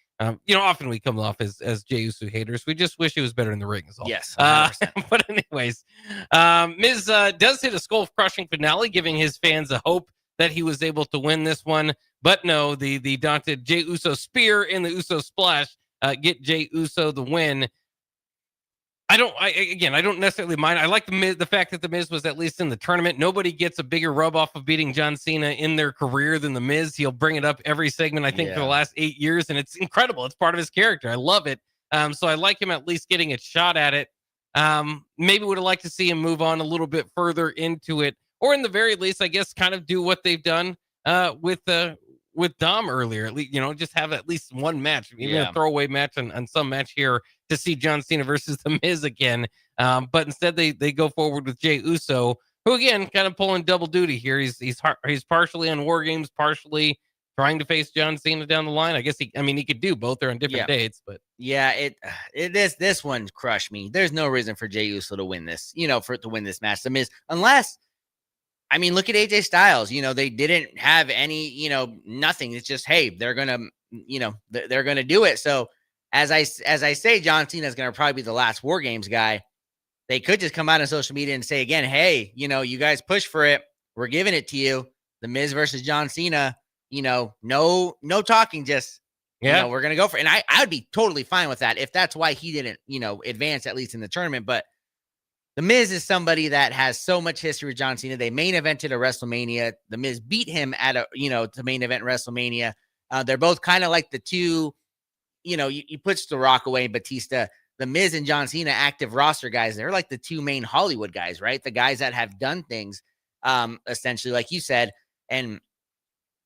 S2: Often we come off as Jey Uso haters. We just wish he was better in the ring is all.
S3: Yes.
S2: But anyways, Miz does hit a skull-crushing finale, giving his fans a hope that he was able to win this one. But no, the daunted Jey Uso spear and the Uso splash get Jey Uso the win. I don't necessarily mind. I like the fact that the Miz was at least in the tournament. Nobody gets a bigger rub off of beating John Cena in their career than the Miz. He'll bring it up every segment, I think, for the last 8 years, and it's incredible. It's part of his character. I love it. So I like him at least getting a shot at it. Maybe would have liked to see him move on a little bit further into it, or in the very least, I guess, kind of do what they've done with Dom earlier. At least, just have at least one match, even a throwaway match on some match here to see John Cena versus The Miz again. But instead, they go forward with Jey Uso, who again kind of pulling double duty here. He's partially on War Games, partially trying to face John Cena down the line. I guess he could do both. They're on different dates, but
S3: this one crushed me. There's no reason for Jey Uso to win this, to win this match. The Miz, unless, look at AJ Styles. They didn't have any, nothing. It's just, hey, they're gonna, they're gonna do it. So as I say, John Cena is gonna probably be the last War Games guy. They could just come out on social media and say again, hey, you guys push for it. We're giving it to you. The Miz versus John Cena. No talking, just, we're going to go for it. And I'd be totally fine with that if that's why he didn't, advance at least in the tournament. But The Miz is somebody that has so much history with John Cena. They main evented a WrestleMania. The Miz beat him at to main event WrestleMania. They're both kind of like the two, you put The Rock away, Batista, The Miz and John Cena, active roster guys. They're like the two main Hollywood guys, right? The guys that have done things, essentially, like you said. And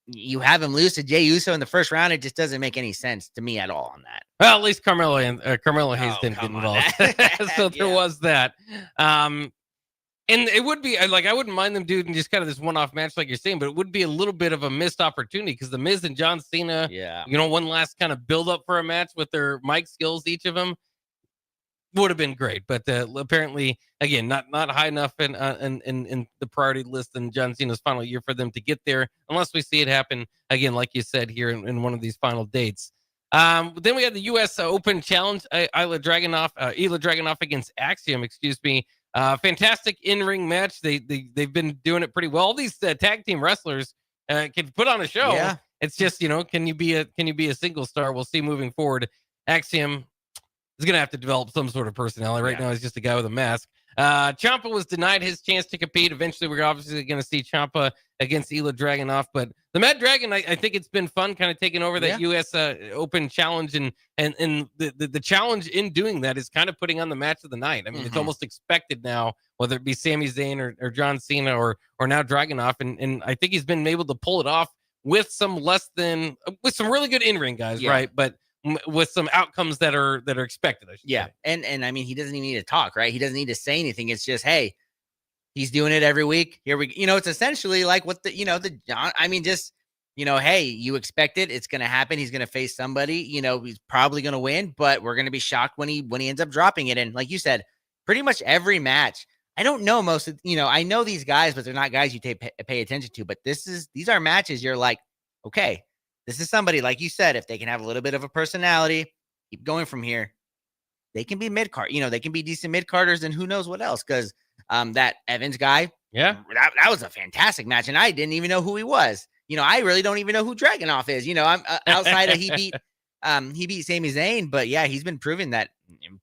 S3: you have him lose to Jey Uso in the first round. It just doesn't make any sense to me at all on that.
S2: Well, at least Carmelo Hayes didn't get involved. So there was that. And it would be I wouldn't mind them doing just kind of this one-off match like you're saying, but it would be a little bit of a missed opportunity because The Miz and John Cena, one last kind of build up for a match with their mic skills, each of them, would have been great. But apparently, again, not high enough in the priority list in John Cena's final year for them to get there, unless we see it happen again, like you said, here in one of these final dates. Then we had the U.S. Open Challenge, Ilya Dragunov against Axiom, fantastic in-ring match. They've been doing it pretty well. All these tag team wrestlers can put on a show. Yeah. It's just, can you be a single star? We'll see moving forward. Axiom is going to have to develop some sort of personality. Right now, he's just a guy with a mask. Ciampa was denied his chance to compete. Eventually, we're obviously going to see Ciampa against Ilya Dragunov. But the Mad Dragon, I think it's been fun kind of taking over that U.S. Open Challenge. And the challenge in doing that is kind of putting on the match of the night. It's almost expected now, whether it be Sami Zayn or John Cena or now Dragunov. And I think he's been able to pull it off with some really good in-ring guys, right? But with some outcomes that are expected, I should say.
S3: And he doesn't even need to talk, right? He doesn't need to say anything. It's just, hey, he's doing it every week. Here we, it's essentially like what hey, you expect it. It's going to happen. He's going to face somebody, he's probably going to win, but we're going to be shocked when he ends up dropping it. And like you said, pretty much every match, I don't know most of, I know these guys, but they're not guys you pay attention to, but these are matches you're like, okay, this is somebody, like you said, if they can have a little bit of a personality, keep going from here, they can be mid-card. They can be decent mid-carders and who knows what else. Because that Evans guy, that was a fantastic match. And I didn't even know who he was. I really don't even know who Dragunov is. I'm outside of he beat Sami Zayn. But, yeah, he's been proving that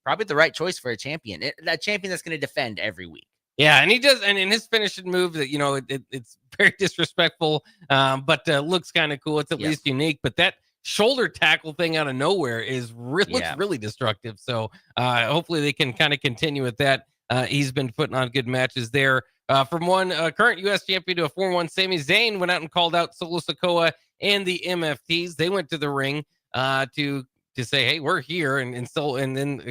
S3: probably the right choice for a champion. That champion that's going to defend every week.
S2: Yeah, and he does, and in his finishing move, that it's very disrespectful, but looks kind of cool. It's at least unique. But that shoulder tackle thing out of nowhere looks really destructive. So hopefully they can kind of continue with that. He's been putting on good matches there. From one current U.S. champion to a 4-1, Sami Zayn went out and called out Solo Sikoa and the MFTs. They went to the ring to say, hey, we're here, and then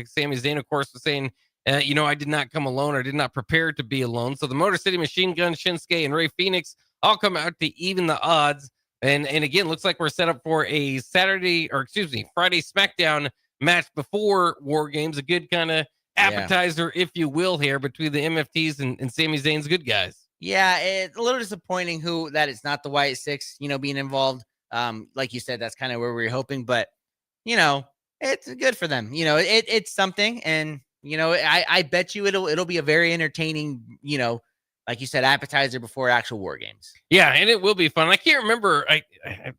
S2: Sami Zayn, of course, was saying, I did not come alone. I did not prepare to be alone. So the Motor City Machine Gun, Shinsuke, and Rey Fenix all come out to even the odds. And again, looks like we're set up for a Friday SmackDown match before War Games. A good kind of appetizer, if you will, here between the MFTs and Sami Zayn's good guys.
S3: Yeah, it's a little disappointing that it's not the White Six, being involved. Like you said, that's kind of where we were hoping. But, it's good for them. It's something. And I bet you it'll be a very entertaining, like you said, appetizer before actual War Games.
S2: Yeah, and it will be fun. I can't remember.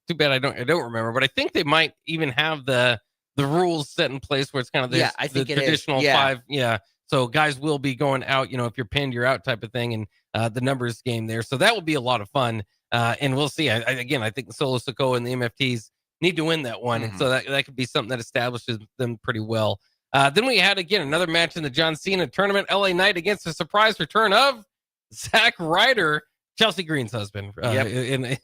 S2: Too bad I don't remember, but I think they might even have the rules set in place where it's kind of the traditional 5. Yeah. So guys will be going out, if you're pinned, you're out type of thing, and the numbers game there. So that will be a lot of fun. And we'll see. I think the Solo Sikoa and the MFTs need to win that one. Mm-hmm. And so that could be something that establishes them pretty well. Then we had, again, another match in the John Cena tournament, LA Knight against the surprise return of Zack Ryder. Chelsea Green's husband,
S3: Yep.
S2: and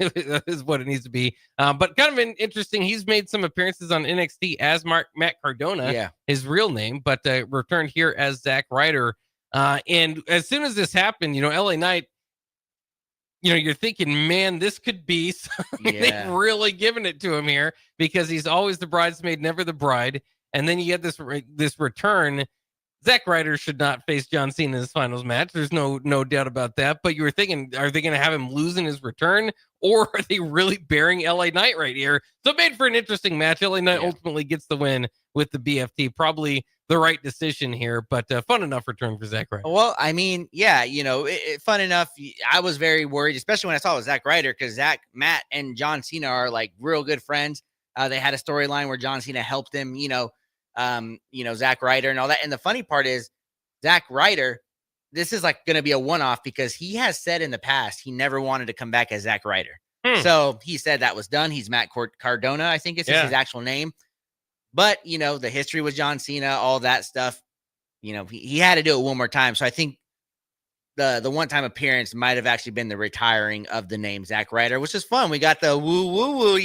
S2: is what it needs to be. But kind of interesting. He's made some appearances on NXT as Matt Cardona,
S3: Yeah.
S2: his real name, but returned here as Zack Ryder. And as soon as this happened, LA Knight, you're thinking, man, this could be something.
S3: Yeah.
S2: They've really given it to him here because he's always the bridesmaid, never the bride. And then you get this return. Zack Ryder should not face John Cena in his finals match. There's no doubt about that. But you were thinking, are they going to have him lose in his return, or are they really burying LA Knight right here? So it made for an interesting match. LA Knight ultimately gets the win with the BFT. Probably the right decision here, but fun enough return for Zack Ryder.
S3: Well, I mean, yeah, fun enough. I was very worried, especially when I saw it was Zack Ryder, because Matt, and John Cena are like real good friends. They had a storyline where John Cena helped him, Zack Ryder and all that. And the funny part is Zack Ryder, this is like going to be a one-off because he has said in the past he never wanted to come back as Zack Ryder. So he said that was done. He's Matt Cardona, I think it's his actual name. But, the history with John Cena, all that stuff, he had to do it one more time. So I think the one-time appearance might have actually been the retiring of the name Zack Ryder, which is fun. We got the woo, woo, woo,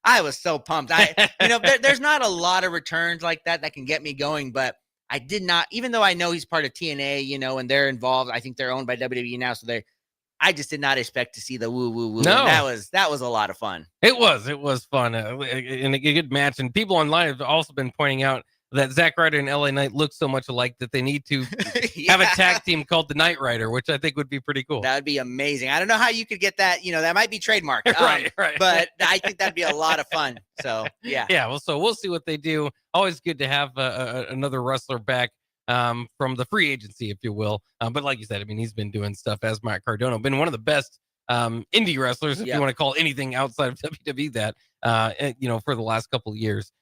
S3: I was so pumped. There's not a lot of returns like that can get me going, but I did not, even though I know he's part of TNA, and they're involved. I think they're owned by WWE now. So I just did not expect to see the woo, woo, woo.
S2: No.
S3: And that was a lot of fun.
S2: It was fun and a good match. And people online have also been pointing out that Zack Ryder and LA Knight look so much alike that they need to have a tag team called the Knight Rider, which I think would be pretty cool.
S3: That would be amazing. I don't know how you could get that. That might be trademarked.
S2: Right.
S3: But I think that'd be a lot of fun. So, yeah.
S2: Yeah. Well, so we'll see what they do. Always good to have another wrestler back from the free agency, if you will. But like you said, I mean, he's been doing stuff as Matt Cardona, been one of the best indie wrestlers, if you want to call anything outside of WWE that, for the last couple of years.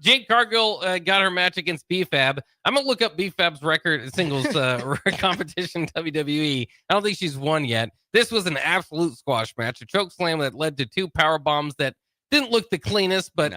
S2: Jade Cargill got her match against BFAB. I'm gonna look up BFAB's record singles competition in WWE. I don't think she's won yet. This was an absolute squash match, a choke slam that led to 2 power bombs that didn't look the cleanest, but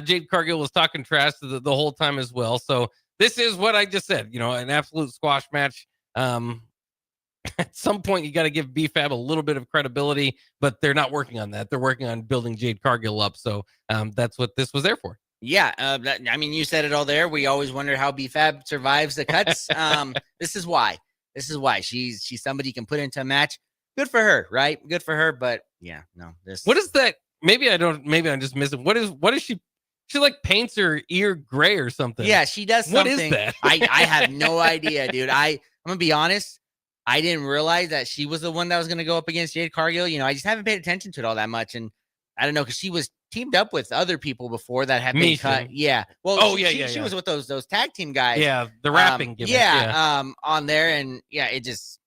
S2: Jade Cargill was talking trash the whole time as well. So this is what I just said, an absolute squash match. At some point, you got to give BFAB a little bit of credibility, but they're not working on that. They're working on building Jade Cargill up. So that's what this was there for.
S3: Yeah, you said it all there. We always wonder how BFAB survives the cuts. This is why. She's somebody you can put into a match. Good for her, right? Good for her. But yeah, no.
S2: What is that? Maybe I'm just missing. What is she? She like paints her ear gray or something.
S3: Yeah, she does something.
S2: What is that?
S3: I have no idea, dude. I'm gonna be honest. I didn't realize that she was the one that was gonna go up against Jade Cargill. I just haven't paid attention to it all that much, and I don't know because she was teamed up with other people before that have been cut. Yeah. Well, she was with those tag team guys.
S2: Yeah, the rapping gimmick.
S3: On there, and it just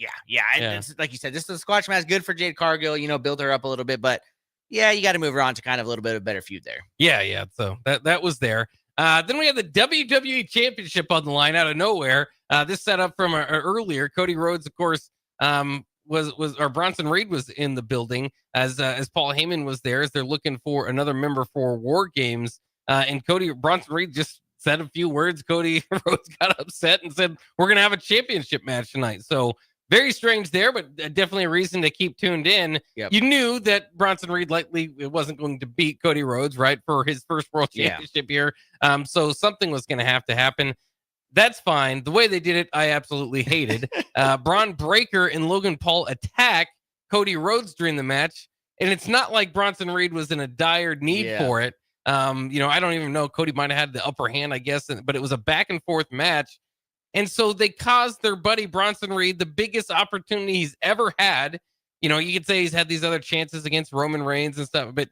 S3: it's, like you said, this is a squash match, good for Jade Cargill, build her up a little bit, but you got to move her on to kind of a little bit of a better feud there.
S2: Yeah. So that was there. Then we had the WWE Championship on the line out of nowhere. This set up from earlier. Cody Rhodes, of course, or Bronson Reed was in the building as Paul Heyman was there as they're looking for another member for War Games. And Bronson Reed just said a few words. Cody Rhodes got upset and said, "We're going to have a championship match tonight." So very strange there, but definitely a reason to keep tuned in.
S3: Yep.
S2: You knew that Bronson Reed likely wasn't going to beat Cody Rhodes, right, for his first world championship here. So something was going to have to happen. That's fine. The way they did it, I absolutely hated. Braun Breaker and Logan Paul attack Cody Rhodes during the match, and it's not like Bronson Reed was in a dire need for it. I don't even know. Cody might have had the upper hand, I guess, but it was a back and forth match. And so they caused their buddy Bronson Reed the biggest opportunity he's ever had. You could say he's had these other chances against Roman Reigns and stuff, but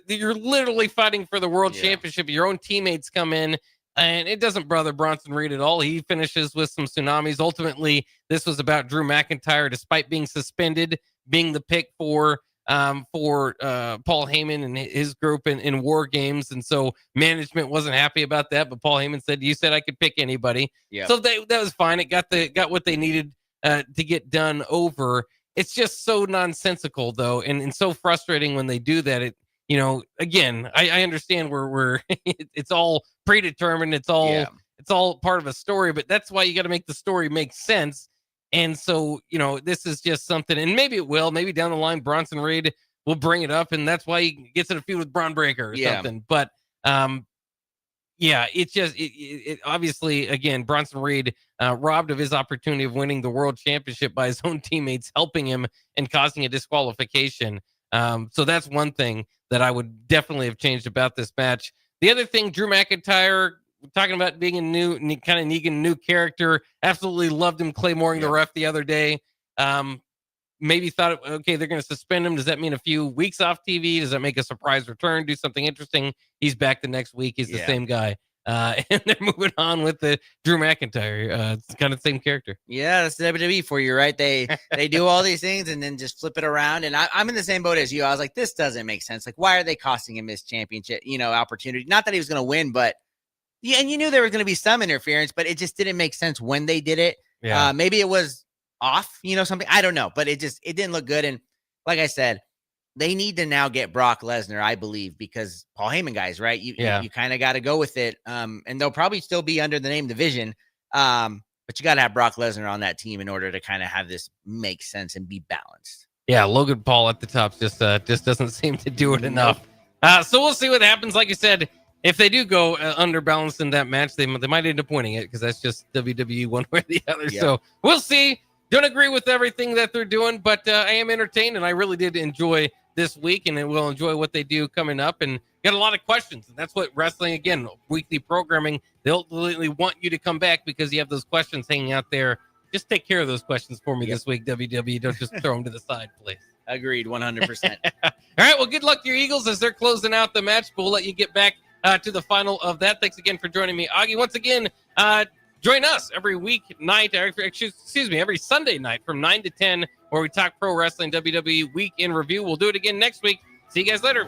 S2: you're literally fighting for the world championship. Your own teammates come in, and it doesn't bother Bronson Reed at all. He finishes with some tsunamis. Ultimately, this was about Drew McIntyre, despite being suspended, being the pick for Paul Heyman and his group in War Games. And so management wasn't happy about that, but Paul Heyman said, "You said I could pick anybody."
S3: Yep.
S2: So that was fine. It got what they needed to get done over. It's just so nonsensical though. And so frustrating when they do that. Again, I understand we're it's all predetermined. It's all part of a story, but that's why you got to make the story make sense. And so, this is just something, and maybe it will, maybe down the line, Bronson Reed will bring it up, and that's why he gets in a feud with Braun Breaker or something. But, it's just, it obviously, again, Bronson Reed robbed of his opportunity of winning the world championship by his own teammates helping him and causing a disqualification. So that's one thing that I would definitely have changed about this match. The other thing, Drew McIntyre, talking about being a kind of Negan new character. Absolutely loved him claymoring the ref the other day. Maybe thought, okay, they're going to suspend him. Does that mean a few weeks off TV? Does that make a surprise return? Do something interesting? He's back the next week. He's the same guy. And they're moving on with the Drew McIntyre. It's kind of the same character.
S3: Yeah, that's WWE for you, right? They do all these things and then just flip it around. And I'm in the same boat as you. I was like, this doesn't make sense. Like, why are they costing him this championship, opportunity? Not that he was going to win, but and you knew there was going to be some interference, but it just didn't make sense when they did it.
S2: Yeah.
S3: Maybe it was off, something. I don't know, but it didn't look good. And like I said, they need to now get Brock Lesnar, I believe, because Paul Heyman guys, right? You kind of got to go with it. And they'll probably still be under the name Division. But you got to have Brock Lesnar on that team in order to kind of have this make sense and be balanced.
S2: Yeah, Logan Paul at the top just doesn't seem to do it enough. So we'll see what happens. Like you said, if they do go underbalanced in that match, they might end up winning it because that's just WWE one way or the other. Yep. So we'll see. Don't agree with everything that they're doing, but I am entertained, and I really did enjoy this week, and we'll enjoy what they do coming up. And got a lot of questions, and that's what wrestling, again, weekly programming, they ultimately want you to come back because you have those questions hanging out there. Just take care of those questions for me this week, WWE. Don't just throw them to the side, please. Agreed, 100%. All right, well, good luck to your Eagles as they're closing out the match. But we'll let you get back to the final of that. Thanks again for joining me, Augie. Once again, join us every every Sunday night from 9 to 10, where we talk pro wrestling, WWE Week in Review. We'll do it again next week. See you guys later.